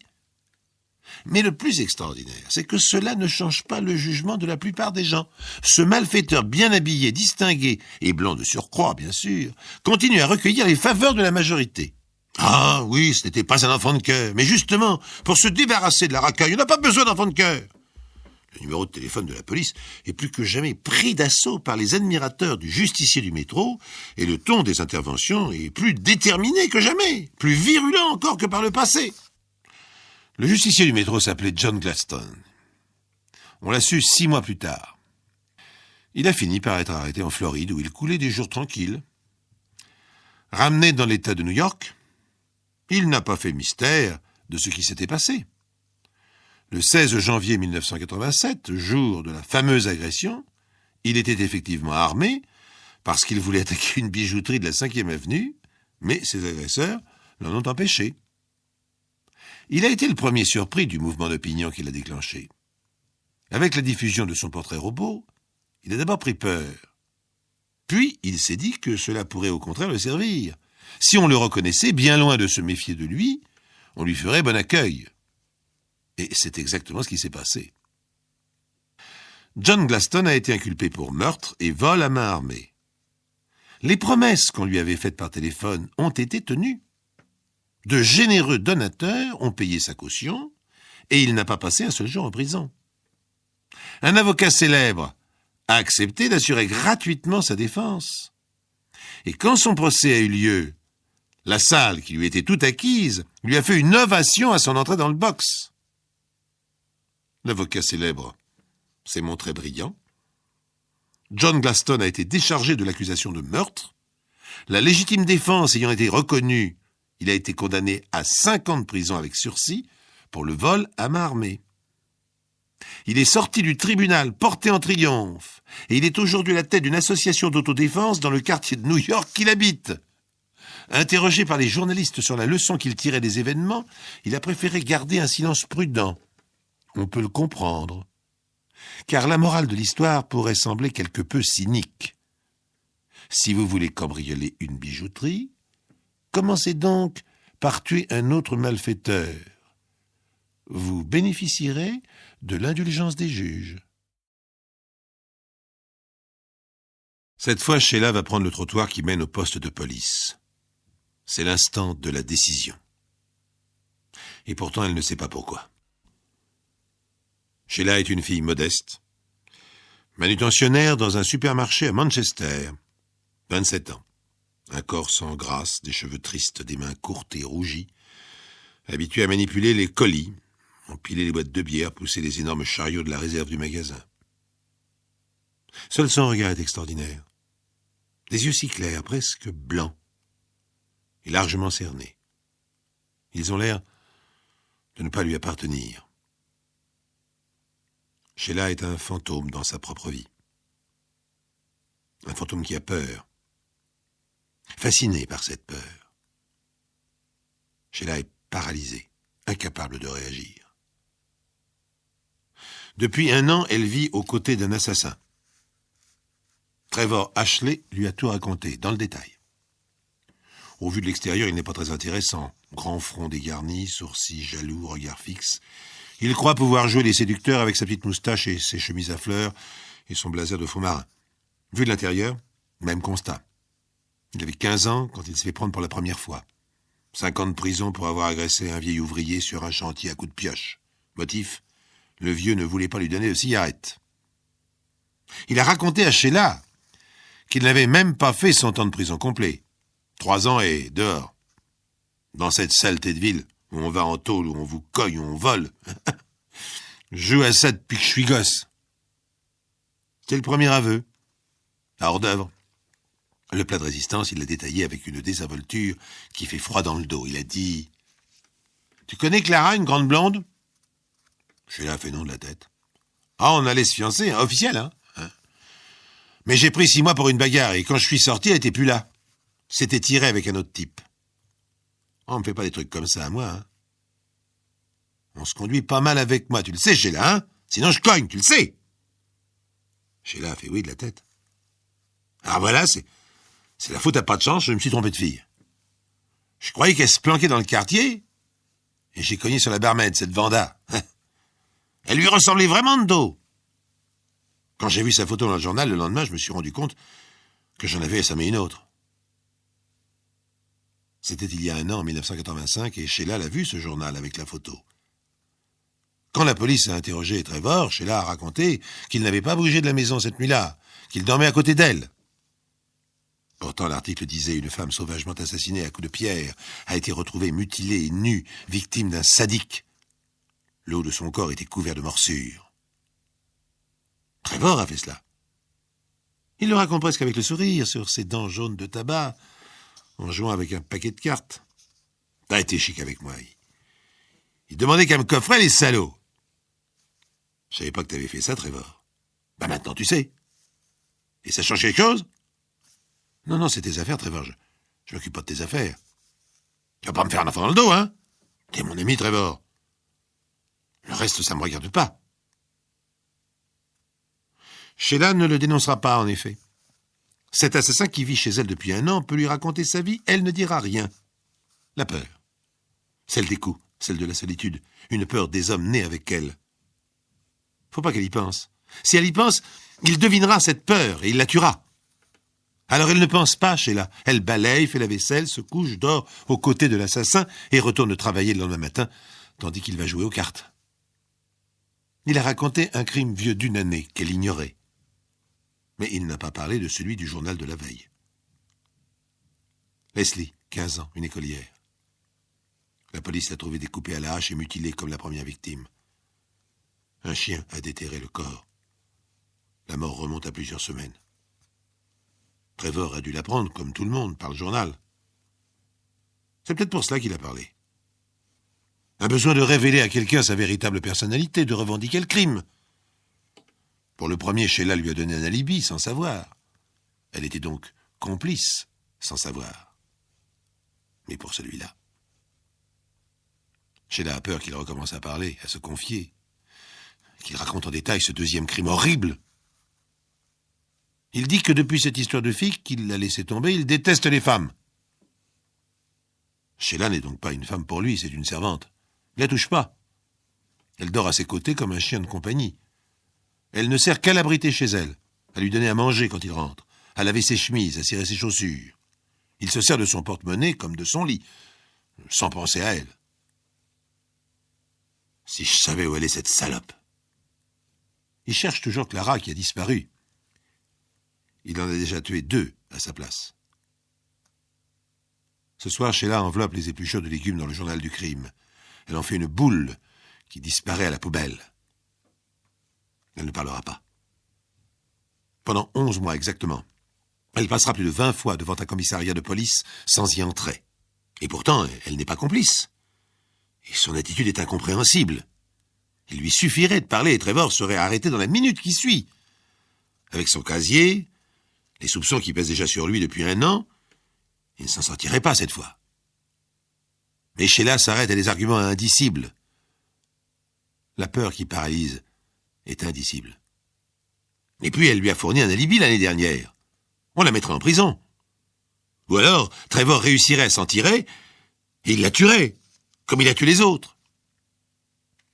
Mais le plus extraordinaire, c'est que cela ne change pas le jugement de la plupart des gens. Ce malfaiteur bien habillé, distingué, et blanc de surcroît, bien sûr, continue à recueillir les faveurs de la majorité. Ah oui, ce n'était pas un enfant de cœur, mais justement, pour se débarrasser de la racaille, on n'a pas besoin d'enfant de cœur. Le numéro de téléphone de la police est plus que jamais pris d'assaut par les admirateurs du justicier du métro, et le ton des interventions est plus déterminé que jamais, plus virulent encore que par le passé. Le justicier du métro s'appelait John Glaston. On l'a su 6 mois plus tard. Il a fini par être arrêté en Floride, où il coulait des jours tranquilles. Ramené dans l'État de New York, il n'a pas fait mystère de ce qui s'était passé. Le 16 janvier 1987, jour de la fameuse agression, il était effectivement armé parce qu'il voulait attaquer une bijouterie de la 5e avenue, mais ses agresseurs l'en ont empêché. Il a été le premier surpris du mouvement d'opinion qu'il a déclenché. Avec la diffusion de son portrait robot, il a d'abord pris peur. Puis, il s'est dit que cela pourrait au contraire le servir. Si on le reconnaissait, bien loin de se méfier de lui, on lui ferait bon accueil. Et c'est exactement ce qui s'est passé. John Glaston a été inculpé pour meurtre et vol à main armée. Les promesses qu'on lui avait faites par téléphone ont été tenues. De généreux donateurs ont payé sa caution et il n'a pas passé un seul jour en prison. Un avocat célèbre a accepté d'assurer gratuitement sa défense. Et quand son procès a eu lieu, la salle, qui lui était toute acquise, lui a fait une ovation à son entrée dans le box. L'avocat célèbre s'est montré brillant. John Glaston a été déchargé de l'accusation de meurtre. La légitime défense ayant été reconnue, il a été condamné à 5 ans de prison avec sursis pour le vol à main armée. Il est sorti du tribunal porté en triomphe et il est aujourd'hui à la tête d'une association d'autodéfense dans le quartier de New York qu'il habite. Interrogé par les journalistes sur la leçon qu'il tirait des événements, il a préféré garder un silence prudent. On peut le comprendre, car la morale de l'histoire pourrait sembler quelque peu cynique. Si vous voulez cambrioler une bijouterie, commencez donc par tuer un autre malfaiteur. Vous bénéficierez de l'indulgence des juges. Cette fois, Sheila va prendre le trottoir qui mène au poste de police. C'est l'instant de la décision. Et pourtant, elle ne sait pas pourquoi. Sheila est une fille modeste, manutentionnaire dans un supermarché à Manchester, 27 ans. Un corps sans grâce, des cheveux tristes, des mains courtes et rougies, habituée à manipuler les colis, empiler les boîtes de bière, pousser les énormes chariots de la réserve du magasin. Seul son regard est extraordinaire. Des yeux si clairs, presque blancs, et largement cernés. Ils ont l'air de ne pas lui appartenir. Sheila est un fantôme dans sa propre vie. Un fantôme qui a peur. Fasciné par cette peur. Sheila est paralysée, incapable de réagir. Depuis 1 an, elle vit aux côtés d'un assassin. Trevor Ashley lui a tout raconté, dans le détail. Au vu de l'extérieur, il n'est pas très intéressant. Grand front dégarni, sourcils jaloux, regard fixe. Il croit pouvoir jouer les séducteurs avec sa petite moustache et ses chemises à fleurs et son blazer de fond marin. Vu de l'intérieur, même constat. Il avait 15 ans quand il s'est fait prendre pour la première fois. 5 ans de prison pour avoir agressé un vieil ouvrier sur un chantier à coups de pioche. Motif, le vieux ne voulait pas lui donner de cigarette. Il a raconté à Sheila qu'il n'avait même pas fait son temps de prison complet. 3 ans et dehors. Dans cette saleté de ville, où on va en tôle, où on vous cogne, où on vole. Je joue à ça depuis que je suis gosse. C'est le premier aveu. À hors d'œuvre. Le plat de résistance, il l'a détaillé avec une désinvolture qui fait froid dans le dos. Il a dit « Tu connais Clara, une grande blonde ?» Sheila a fait non de la tête. « Ah, on allait se fiancer, hein, officiel, hein. Mais j'ai pris 6 mois pour une bagarre, et quand je suis sorti, elle était plus là. C'était tiré avec un autre type. On me fait pas des trucs comme ça à moi, hein. On se conduit pas mal avec moi, tu le sais, Sheila, hein. Sinon je cogne, tu le sais. » Sheila a fait oui de la tête. Ah voilà, c'est la faute à pas de chance, je me suis trompé de fille. Je croyais qu'elle se planquait dans le quartier, et j'ai cogné sur la barmaid, cette Vanda. Elle lui ressemblait vraiment de dos. Quand j'ai vu sa photo dans le journal, le lendemain, je me suis rendu compte que j'en avais assommé une autre. C'était il y a 1 an, en 1985, et Sheila l'a vu, ce journal, avec la photo. Quand la police a interrogé Trevor, Sheila a raconté qu'il n'avait pas bougé de la maison cette nuit-là, qu'il dormait à côté d'elle. Pourtant, l'article disait « Une femme sauvagement assassinée à coups de pierre a été retrouvée mutilée et nue, victime d'un sadique. Le haut de son corps était couvert de morsures. » Trevor a fait cela. Il le raconte presque avec le sourire, sur ses dents jaunes de tabac, en jouant avec un paquet de cartes. « T'as été chic avec moi. Il demandait qu'à me coffrer, les salauds. » Je savais pas que t'avais fait ça, Trevor. Bah maintenant, tu sais. Et ça change quelque chose? Non, c'est tes affaires, Trevor. Je m'occupe pas de tes affaires. Tu vas pas me faire un enfant dans le dos, hein? T'es mon ami, Trevor. Le reste, ça me regarde pas. Sheila ne le dénoncera pas, en effet. Cet assassin qui vit chez elle depuis 1 an peut lui raconter sa vie, elle ne dira rien. La peur. Celle des coups, celle de la solitude. Une peur des hommes nés avec elle. Faut pas qu'elle y pense. Si elle y pense, il devinera cette peur et il la tuera. Alors elle ne pense pas, Sheila. Elle balaye, fait la vaisselle, se couche, dort aux côtés de l'assassin et retourne travailler le lendemain matin, tandis qu'il va jouer aux cartes. Il a raconté un crime vieux d'1 année qu'elle ignorait. Mais il n'a pas parlé de celui du journal de la veille. Leslie, 15 ans, une écolière. La police l'a trouvée découpée à la hache et mutilée comme la première victime. Un chien a déterré le corps. La mort remonte à plusieurs semaines. Trevor a dû l'apprendre, comme tout le monde, par le journal. C'est peut-être pour cela qu'il a parlé. Un besoin de révéler à quelqu'un sa véritable personnalité, de revendiquer le crime. Pour le premier, Sheila lui a donné un alibi, sans savoir. Elle était donc complice, sans savoir. Mais pour celui-là... Sheila a peur qu'il recommence à parler, à se confier. qu'il raconte en détail ce deuxième crime horrible. Il dit que depuis cette histoire de fille qu'il l'a laissé tomber, il déteste les femmes. Sheila n'est donc pas une femme pour lui, c'est une servante. Il la touche pas. Elle dort à ses côtés comme un chien de compagnie. Elle ne sert qu'à l'abriter chez elle, à lui donner à manger quand il rentre, à laver ses chemises, à cirer ses chaussures. Il se sert de son porte-monnaie comme de son lit, sans penser à elle. Si je savais où elle est, cette salope. Il cherche toujours Clara qui a disparu. Il en a déjà tué 2 à sa place. Ce soir, Sheila enveloppe les épluchures de légumes dans le journal du crime. Elle en fait une boule qui disparaît à la poubelle. Elle ne parlera pas. Pendant 11 mois exactement. Elle passera plus de 20 fois devant un commissariat de police sans y entrer. Et pourtant, elle n'est pas complice. Et son attitude est incompréhensible. Il lui suffirait de parler et Trevor serait arrêté dans la minute qui suit. Avec son casier, les soupçons qui pèsent déjà sur lui depuis 1 an, il ne s'en sortirait pas cette fois. Mais Sheila s'arrête à des arguments indicibles. La peur qui paralyse est indicible. Et puis elle lui a fourni un alibi l'année dernière. On la mettrait en prison. Ou alors, Trevor réussirait à s'en tirer et il la tuerait, comme il a tué les autres.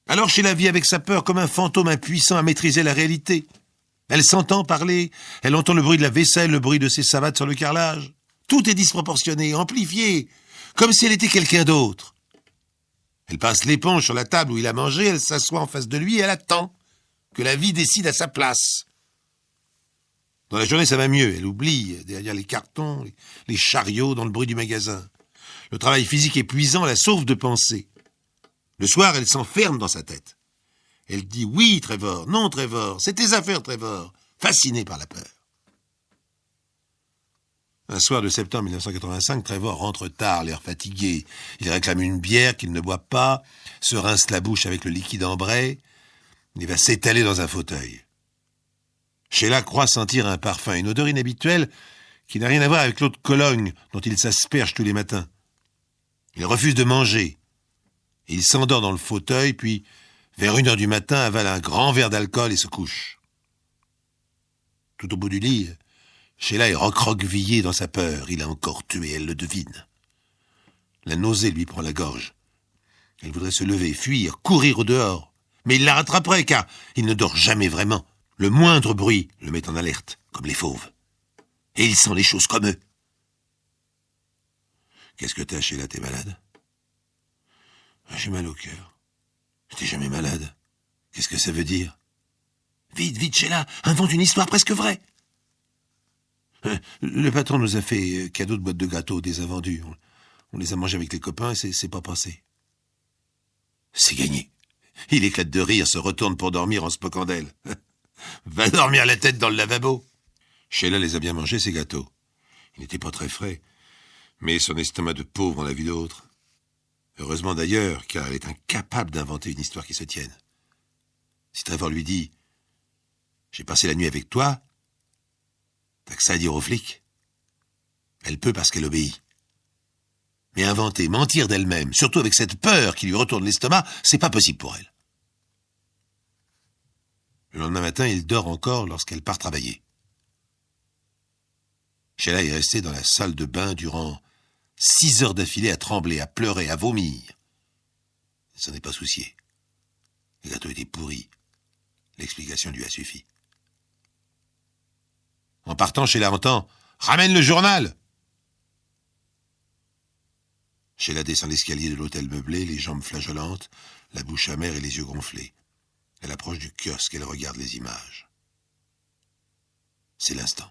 Alors Sheila vit avec sa peur comme un fantôme impuissant à maîtriser la réalité. Elle s'entend parler, elle entend le bruit de la vaisselle, le bruit de ses savates sur le carrelage. Tout est disproportionné, amplifié, comme si elle était quelqu'un d'autre. Elle passe l'éponge sur la table où il a mangé, elle s'assoit en face de lui et elle attend que la vie décide à sa place. Dans la journée, ça va mieux. Elle oublie derrière les cartons, les chariots dans le bruit du magasin. Le travail physique épuisant la sauve de penser. Le soir, elle s'enferme dans sa tête. Elle dit « Oui, Trevor, non, Trevor, c'est tes affaires, Trevor », fascinée par la peur. Un soir de septembre 1985, Trevor rentre tard, l'air fatigué. Il réclame une bière qu'il ne boit pas, se rince la bouche avec le liquide ambré, et va s'étaler dans un fauteuil. Sheila croit sentir un parfum, une odeur inhabituelle qui n'a rien à voir avec l'eau de Cologne dont il s'asperge tous les matins. Il refuse de manger. Il s'endort dans le fauteuil, puis, vers 1h du matin, avale un grand verre d'alcool et se couche. Tout au bout du lit, Sheila est recroquevillée dans sa peur. Il a encore tué, elle le devine. La nausée lui prend la gorge. Elle voudrait se lever, fuir, courir au dehors. Mais il la rattraperait, car il ne dort jamais vraiment. Le moindre bruit le met en alerte, comme les fauves. Et il sent les choses comme eux. « Qu'est-ce que t'as, Sheila, t'es malade ?»« J'ai mal au cœur. »« T'es jamais malade. Qu'est-ce que ça veut dire ?»« Vite, vite, Sheila, invente une histoire presque vraie. » Le patron nous a fait cadeau de boîtes de gâteaux des invendus. On les a mangés avec les copains et c'est pas passé. C'est gagné. Il éclate de rire, se retourne pour dormir en se moquant d'elle. Va dormir la tête dans le lavabo. Sheila les a bien mangés, ces gâteaux. Ils n'étaient pas très frais, mais son estomac de pauvre en a vu d'autres. Heureusement d'ailleurs, car elle est incapable d'inventer une histoire qui se tienne. Si Trevor lui dit « J'ai passé la nuit avec toi », t'as que ça à dire aux flics. Elle peut parce qu'elle obéit. Mais inventer, mentir d'elle-même, surtout avec cette peur qui lui retourne l'estomac, c'est pas possible pour elle. Le lendemain matin, il dort encore lorsqu'elle part travailler. Sheila est restée dans la salle de bain durant 6 heures d'affilée à trembler, à pleurer, à vomir. Elle s'en est pas souciée. Le gâteau était pourri. L'explication lui a suffi. En partant, Sheila entend « Ramène le journal !» Sheila descend l'escalier de l'hôtel meublé, les jambes flageolantes, la bouche amère et les yeux gonflés. Elle approche du kiosque, elle regarde les images. C'est l'instant.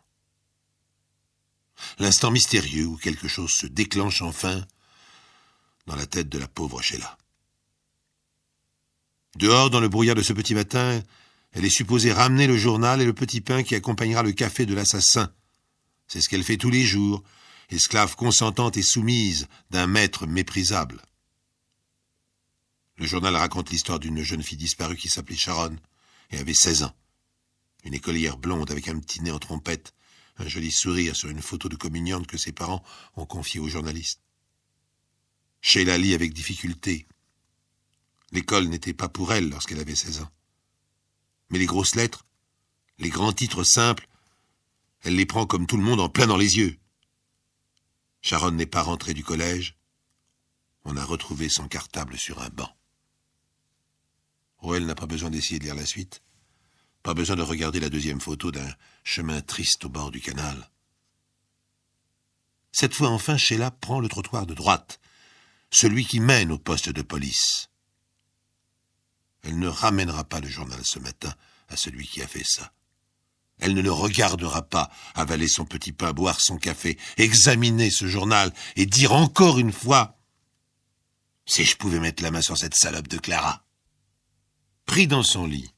L'instant mystérieux où quelque chose se déclenche enfin dans la tête de la pauvre Sheila. Dehors, dans le brouillard de ce petit matin, elle est supposée ramener le journal et le petit pain qui accompagnera le café de l'assassin. C'est ce qu'elle fait tous les jours, esclave consentante et soumise d'un maître méprisable. Le journal raconte l'histoire d'une jeune fille disparue qui s'appelait Sharon et avait 16 ans. Une écolière blonde avec un petit nez en trompette, un joli sourire sur une photo de communiante que ses parents ont confiée au journaliste. Sheila lit avec difficulté. L'école n'était pas pour elle lorsqu'elle avait 16 ans. Mais les grosses lettres, les grands titres simples, elle les prend comme tout le monde en plein dans les yeux. Sharon n'est pas rentrée du collège. On a retrouvé son cartable sur un banc. Roel n'a pas besoin d'essayer de lire la suite. Pas besoin de regarder la deuxième photo d'un chemin triste au bord du canal. Cette fois enfin, Sheila prend le trottoir de droite, celui qui mène au poste de police. Elle ne ramènera pas le journal ce matin à celui qui a fait ça. Elle ne le regardera pas avaler son petit pain, boire son café, examiner ce journal et dire encore une fois « Si je pouvais mettre la main sur cette salope de Clara !» Pris dans son lit,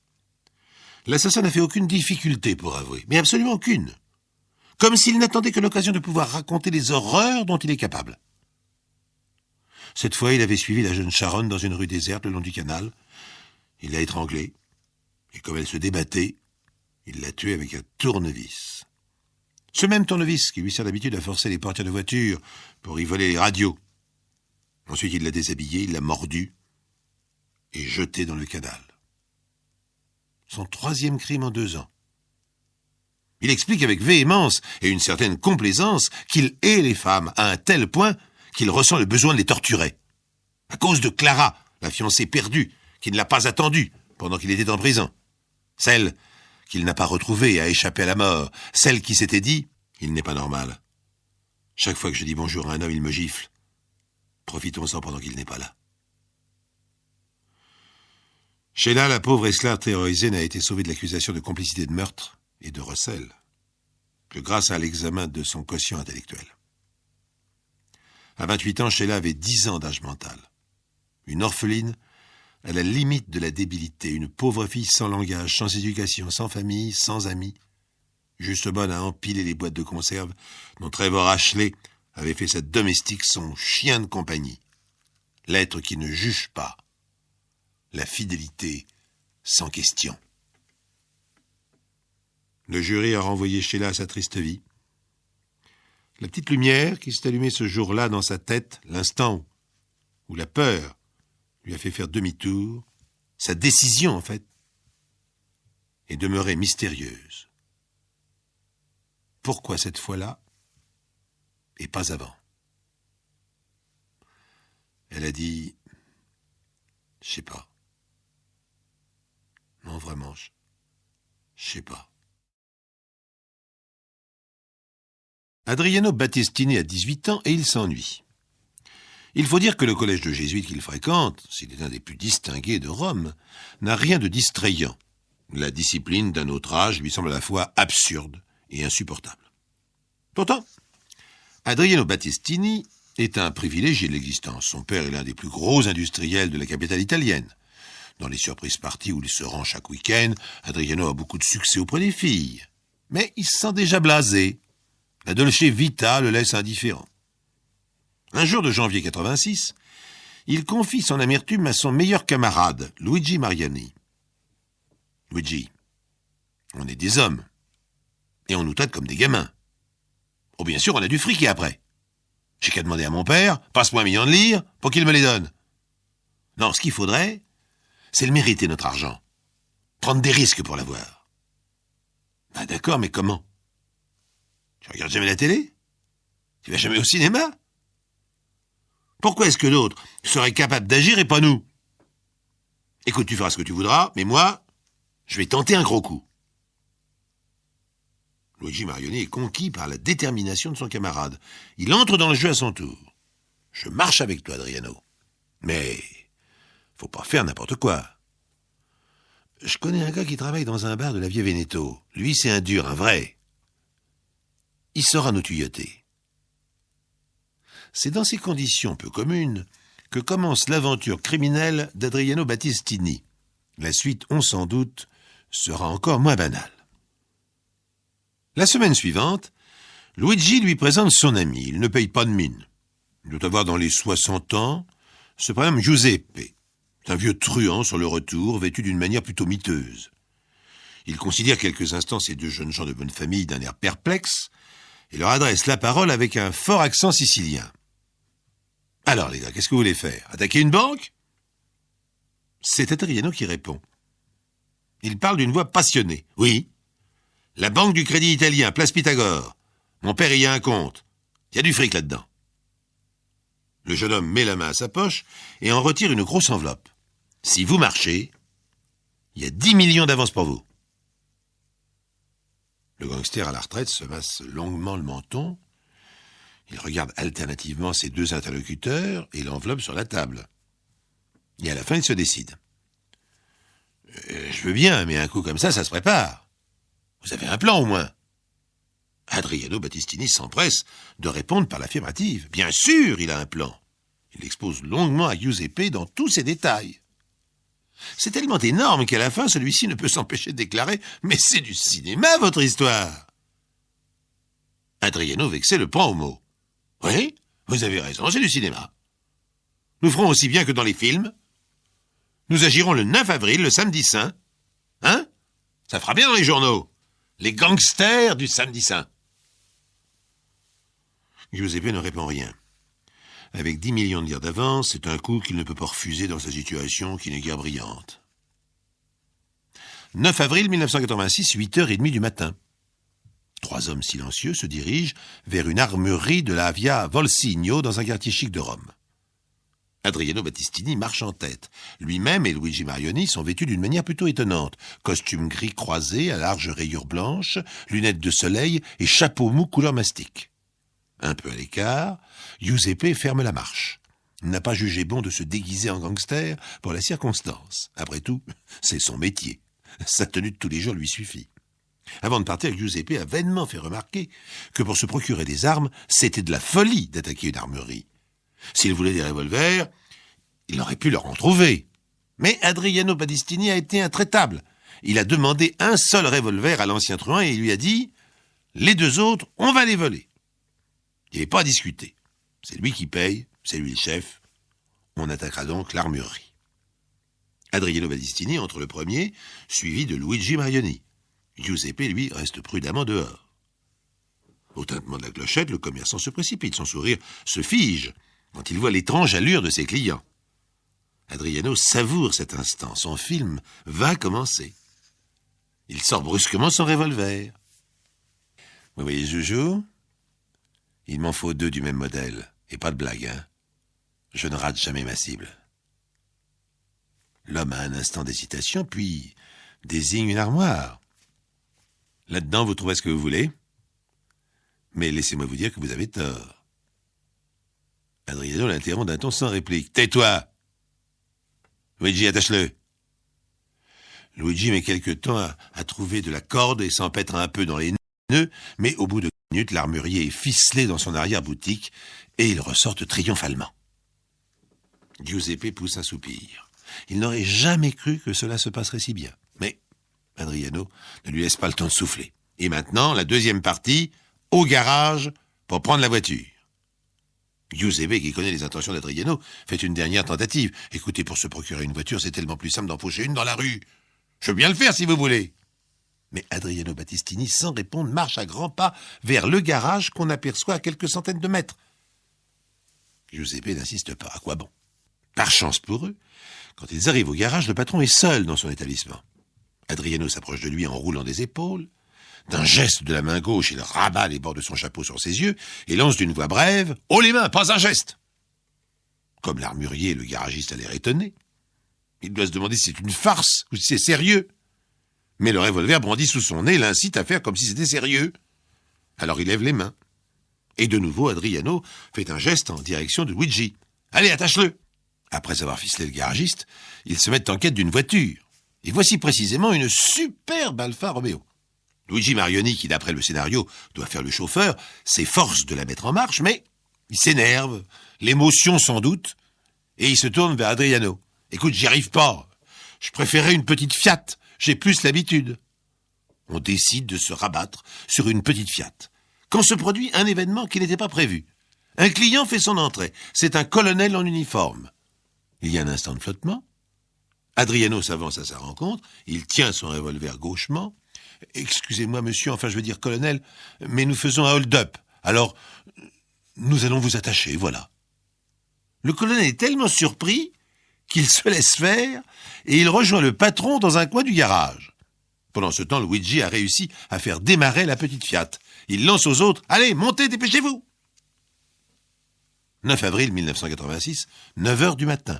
l'assassin n'a fait aucune difficulté pour avouer, mais absolument aucune. Comme s'il n'attendait que l'occasion de pouvoir raconter les horreurs dont il est capable. Cette fois, il avait suivi la jeune Sharon dans une rue déserte le long du canal. Il l'a étranglée, et comme elle se débattait, il l'a tuée avec un tournevis. Ce même tournevis qui lui sert d'habitude à forcer les portières de voiture pour y voler les radios. Ensuite, il l'a déshabillée, il l'a mordue et jetée dans le canal. Son 3e crime en 2 ans. Il explique avec véhémence et une certaine complaisance qu'il hait les femmes à un tel point qu'il ressent le besoin de les torturer. À cause de Clara, la fiancée perdue, qui ne l'a pas attendu pendant qu'il était en prison. Celle qu'il n'a pas retrouvée et a échappé à la mort. Celle qui s'était dit « Il n'est pas normal. Chaque fois que je dis bonjour à un homme, il me gifle. Profitons-en pendant qu'il n'est pas là. » Sheila, la pauvre esclave terrorisée, n'a été sauvée de l'accusation de complicité de meurtre et de recel que grâce à l'examen de son quotient intellectuel. À 28 ans, Sheila avait 10 ans d'âge mental. Une orpheline, à la limite de la débilité, une pauvre fille sans langage, sans éducation, sans famille, sans amis, juste bonne à empiler les boîtes de conserve dont Trevor Ashley avait fait sa domestique son chien de compagnie. L'être qui ne juge pas, la fidélité sans question. Le jury a renvoyé Sheila à sa triste vie. La petite lumière qui s'est allumée ce jour-là dans sa tête, l'instant où la peur lui a fait faire demi-tour, sa décision en fait, est demeurée mystérieuse. Pourquoi cette fois-là et pas avant? Elle a dit « Je sais pas. Non, vraiment, je sais pas. » Adriano Battistini a 18 ans et il s'ennuie. Il faut dire que le collège de jésuites qu'il fréquente, s'il est un des plus distingués de Rome, n'a rien de distrayant. La discipline d'un autre âge lui semble à la fois absurde et insupportable. Pourtant, Adriano Battistini est un privilégié de l'existence. Son père est l'un des plus gros industriels de la capitale italienne. Dans les surprises parties où il se rend chaque week-end, Adriano a beaucoup de succès auprès des filles. Mais il se sent déjà blasé. La Dolce Vita le laisse indifférent. Un jour de janvier 86, il confie son amertume à son meilleur camarade, Luigi Mariani. « Luigi, on est des hommes, et on nous traite comme des gamins. Oh bien sûr, on a du fric et après. J'ai qu'à demander à mon père, passe-moi 1 million de livres, pour qu'il me les donne. Non, ce qu'il faudrait, c'est le mériter, notre argent. Prendre des risques pour l'avoir. Ah d'accord, mais comment? Tu regardes jamais la télé? Tu vas jamais au cinéma? Pourquoi est-ce que d'autres seraient capables d'agir et pas nous? Écoute, tu feras ce que tu voudras, mais moi, je vais tenter un gros coup. » Luigi Mariani est conquis par la détermination de son camarade. Il entre dans le jeu à son tour. « Je marche avec toi, Adriano. Mais faut pas faire n'importe quoi. Je connais un gars qui travaille dans un bar de la Via Veneto. Lui, c'est un dur, un vrai. Il saura nous tuyauter. » C'est dans ces conditions peu communes que commence l'aventure criminelle d'Adriano Battistini. La suite, on s'en doute, sera encore moins banale. La semaine suivante, Luigi lui présente son ami. Il ne paye pas de mine. Il doit avoir dans les 60 ans, se prénomme Giuseppe. C'est un vieux truand sur le retour, vêtu d'une manière plutôt miteuse. Il considère quelques instants ces 2 jeunes gens de bonne famille d'un air perplexe et leur adresse la parole avec un fort accent sicilien. « Alors les gars, qu'est-ce que vous voulez faire? Attaquer une banque ?» C'est Adriano qui répond. Il parle d'une voix passionnée. « Oui. La banque du crédit italien, place Pythagore. Mon père y a un compte. Il y a du fric là-dedans. » Le jeune homme met la main à sa poche et en retire une grosse enveloppe. « Si vous marchez, il y a 10 millions d'avance pour vous. » Le gangster à la retraite se masse longuement le menton. Il regarde alternativement ses deux interlocuteurs et l'enveloppe sur la table. Et à la fin, il se décide. Je veux bien, mais un coup comme ça se prépare. Vous avez un plan au moins. Adriano Battistini s'empresse de répondre par l'affirmative. Bien sûr, il a un plan. Il l'expose longuement à Giuseppe dans tous ses détails. C'est tellement énorme qu'à la fin, celui-ci ne peut s'empêcher de déclarer « Mais c'est du cinéma, votre histoire !» Adriano, vexé, le prend au mot. « Oui, vous avez raison, c'est du cinéma. Nous ferons aussi bien que dans les films. Nous agirons le 9 avril, le samedi saint. Hein? Ça fera bien dans les journaux. Les gangsters du samedi saint. » Giuseppe ne répond rien. Avec 10 millions de lire d'avance, c'est un coup qu'il ne peut pas refuser dans sa situation qui n'est guère brillante. 9 avril 1986, 8h30 du matin. 3 hommes silencieux se dirigent vers une armurerie de la Via Volsigno dans un quartier chic de Rome. Adriano Battistini marche en tête. Lui-même et Luigi Marioni sont vêtus d'une manière plutôt étonnante. Costume gris croisé à larges rayures blanches, lunettes de soleil et chapeau mou couleur mastic. Un peu à l'écart, Giuseppe ferme la marche. Il n'a pas jugé bon de se déguiser en gangster pour la circonstance. Après tout, c'est son métier. Sa tenue de tous les jours lui suffit. Avant de partir, Giuseppe a vainement fait remarquer que pour se procurer des armes, c'était de la folie d'attaquer une armurerie. S'il voulait des revolvers, il aurait pu leur en trouver. Mais Adriano Battistini a été intraitable. Il a demandé un seul revolver à l'ancien truand et il lui a dit « Les 2 autres, on va les voler. » Il n'y avait pas à discuter. C'est lui qui paye, c'est lui le chef. On attaquera donc l'armurerie. Adriano Battistini entre le premier, suivi de Luigi Marioni. Giuseppe, lui, reste prudemment dehors. Au tintement de la clochette, le commerçant se précipite. Son sourire se fige quand il voit l'étrange allure de ses clients. Adriano savoure cet instant. Son film va commencer. Il sort brusquement son revolver. Vous voyez, Joujou ? Il m'en faut 2 du même modèle. Et pas de blague, hein. Je ne rate jamais ma cible. L'homme a un instant d'hésitation, puis désigne une armoire. Là-dedans, vous trouvez ce que vous voulez. Mais laissez-moi vous dire que vous avez tort. Adriano l'interrompt d'un ton sans réplique. « Tais-toi ! Luigi, attache-le !» Luigi met quelque temps à trouver de la corde et s'empêtre un peu dans les nœuds, mais au bout de minutes, l'armurier est ficelé dans son arrière-boutique et il ressort triomphalement. Giuseppe pousse un soupir. Il n'aurait jamais cru que cela se passerait si bien. Mais Adriano ne lui laisse pas le temps de souffler. Et maintenant, la deuxième partie, au garage, pour prendre la voiture. Giuseppe, qui connaît les intentions d'Adriano, fait une dernière tentative. Écoutez, pour se procurer une voiture, c'est tellement plus simple d'en faucher une dans la rue. Je veux bien le faire si vous voulez. Mais Adriano Battistini, sans répondre, marche à grands pas vers le garage qu'on aperçoit à quelques centaines de mètres. Giuseppe n'insiste pas. À quoi bon? Par chance pour eux, quand ils arrivent au garage, le patron est seul dans son établissement. Adriano s'approche de lui en roulant des épaules. D'un geste de la main gauche, il rabat les bords de son chapeau sur ses yeux et lance d'une voix brève « Haut les mains, pas un geste !» Comme l'armurier et le garagiste a l'air étonné. Il doit se demander si c'est une farce ou si c'est sérieux. Mais le revolver brandi sous son nez l'incite à faire comme si c'était sérieux. Alors il lève les mains. Et de nouveau, Adriano fait un geste en direction de Luigi. « Allez, attache-le !» Après avoir ficelé le garagiste, ils se mettent en quête d'une voiture. Et voici précisément une superbe Alfa Romeo. Luigi Marioni, qui d'après le scénario doit faire le chauffeur, s'efforce de la mettre en marche, mais il s'énerve, l'émotion sans doute, et il se tourne vers Adriano. « Écoute, j'y arrive pas. Je préférais une petite Fiat, j'ai plus l'habitude. » On décide de se rabattre sur une petite Fiat. Quand se produit un événement qui n'était pas prévu. Un client fait son entrée. C'est un colonel en uniforme. Il y a un instant de flottement. Adriano s'avance à sa rencontre. Il tient son revolver gauchement. « Excusez-moi, monsieur, enfin je veux dire colonel, mais nous faisons un hold-up. Alors, nous allons vous attacher, voilà. » Le colonel est tellement surpris qu'il se laisse faire et il rejoint le patron dans un coin du garage. Pendant ce temps, Luigi a réussi à faire démarrer la petite Fiat. Il lance aux autres « Allez, montez, dépêchez-vous » 9 avril 1986, 9 heures du matin.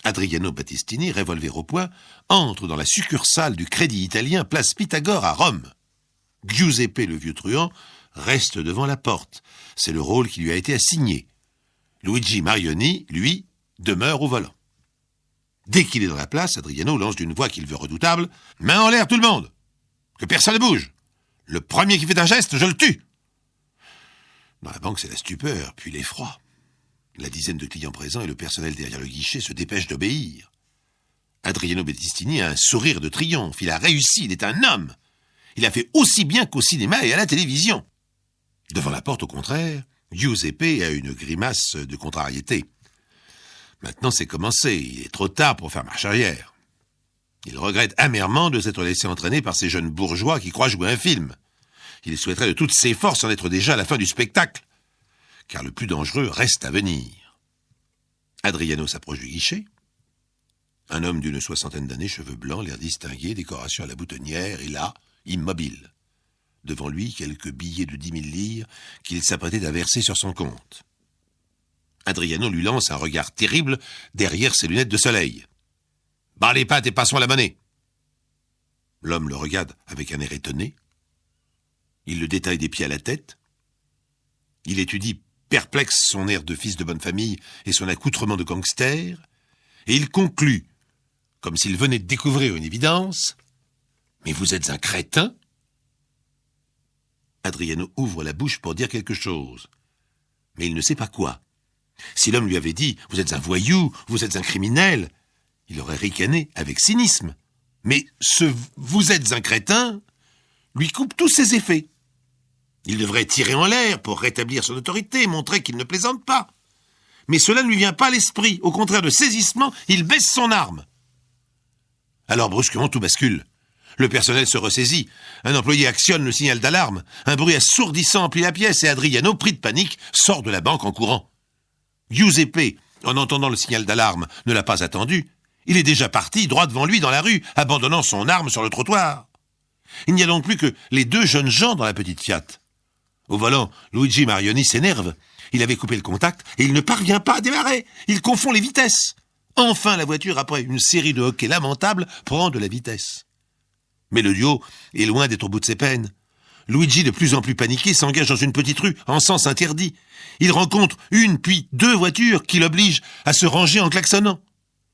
Adriano Battistini, revolver au poing, entre dans la succursale du Crédit Italien, place Pythagore à Rome. Giuseppe, le vieux truand, reste devant la porte. C'est le rôle qui lui a été assigné. Luigi Marioni, lui, demeure au volant. Dès qu'il est dans la place, Adriano lance d'une voix qu'il veut redoutable « Main en l'air tout le monde! Que personne ne bouge! Le premier qui fait un geste, je le tue !» Dans la banque, c'est la stupeur, puis l'effroi. La dizaine de clients présents et le personnel derrière le guichet se dépêchent d'obéir. Adriano Battistini a un sourire de triomphe. Il a réussi, il est un homme. Il a fait aussi bien qu'au cinéma et à la télévision. Devant la porte, au contraire, Giuseppe a une grimace de contrariété. Maintenant, c'est commencé. Il est trop tard pour faire marche arrière. Il regrette amèrement de s'être laissé entraîner par ces jeunes bourgeois qui croient jouer un film. Il souhaiterait de toutes ses forces en être déjà à la fin du spectacle, car le plus dangereux reste à venir. Adriano s'approche du guichet. Un homme d'une 60aine d'années, cheveux blancs, l'air distingué, décoration à la boutonnière, est là, immobile. Devant lui, quelques billets de 10 000 lire qu'il s'apprêtait à verser sur son compte. Adriano lui lance un regard terrible derrière ses lunettes de soleil. « Bas les pattes et passons la monnaie !» L'homme le regarde avec un air étonné. Il le détaille des pieds à la tête. Il étudie perplexe son air de fils de bonne famille et son accoutrement de gangster, et il conclut, comme s'il venait de découvrir une évidence, « Mais vous êtes un crétin ?» Adriano ouvre la bouche pour dire quelque chose, mais il ne sait pas quoi. Si l'homme lui avait dit « Vous êtes un voyou, vous êtes un criminel », il aurait ricané avec cynisme. Mais ce « Vous êtes un crétin » lui coupe tous ses effets. Il devrait tirer en l'air pour rétablir son autorité, montrer qu'il ne plaisante pas. Mais cela ne lui vient pas à l'esprit. Au contraire de saisissement, il baisse son arme. Alors brusquement, tout bascule. Le personnel se ressaisit. Un employé actionne le signal d'alarme. Un bruit assourdissant emplit la pièce et Adriano, pris de panique, sort de la banque en courant. Giuseppe, en entendant le signal d'alarme, ne l'a pas attendu. Il est déjà parti, droit devant lui dans la rue, abandonnant son arme sur le trottoir. Il n'y a donc plus que les deux jeunes gens dans la petite Fiat. Au volant, Luigi Marioni s'énerve. Il avait coupé le contact et il ne parvient pas à démarrer. Il confond les vitesses. Enfin, la voiture, après une série de hoquets lamentables, prend de la vitesse. Mais le duo est loin d'être au bout de ses peines. Luigi, de plus en plus paniqué, s'engage dans une petite rue en sens interdit. Il rencontre une puis deux voitures qui l'obligent à se ranger en klaxonnant.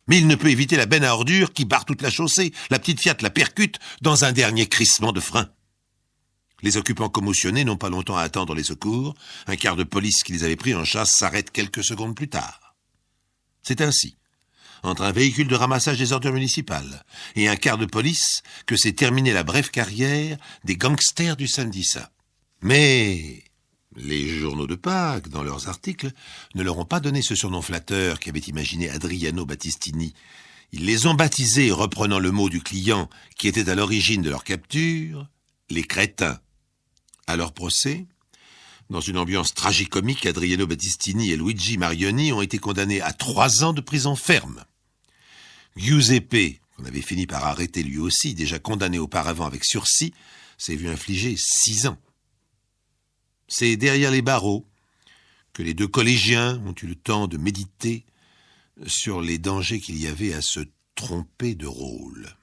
Mais il ne peut éviter la benne à ordures qui barre toute la chaussée. La petite Fiat la percute dans un dernier crissement de frein. Les occupants commotionnés n'ont pas longtemps à attendre les secours. Un quart de police qui les avait pris en chasse s'arrête quelques secondes plus tard. C'est ainsi, entre un véhicule de ramassage des ordures municipales et un quart de police, que s'est terminée la brève carrière des gangsters du samedi saint. Mais les journaux de Pâques, dans leurs articles, ne leur ont pas donné ce surnom flatteur qu'avait imaginé Adriano Battistini. Ils les ont baptisés, reprenant le mot du client qui était à l'origine de leur capture, les crétins. À leur procès, dans une ambiance tragicomique, Adriano Battistini et Luigi Marioni ont été condamnés à 3 ans de prison ferme. Giuseppe, qu'on avait fini par arrêter lui aussi, déjà condamné auparavant avec sursis, s'est vu infliger 6 ans. C'est derrière les barreaux que les deux collégiens ont eu le temps de méditer sur les dangers qu'il y avait à se tromper de rôle.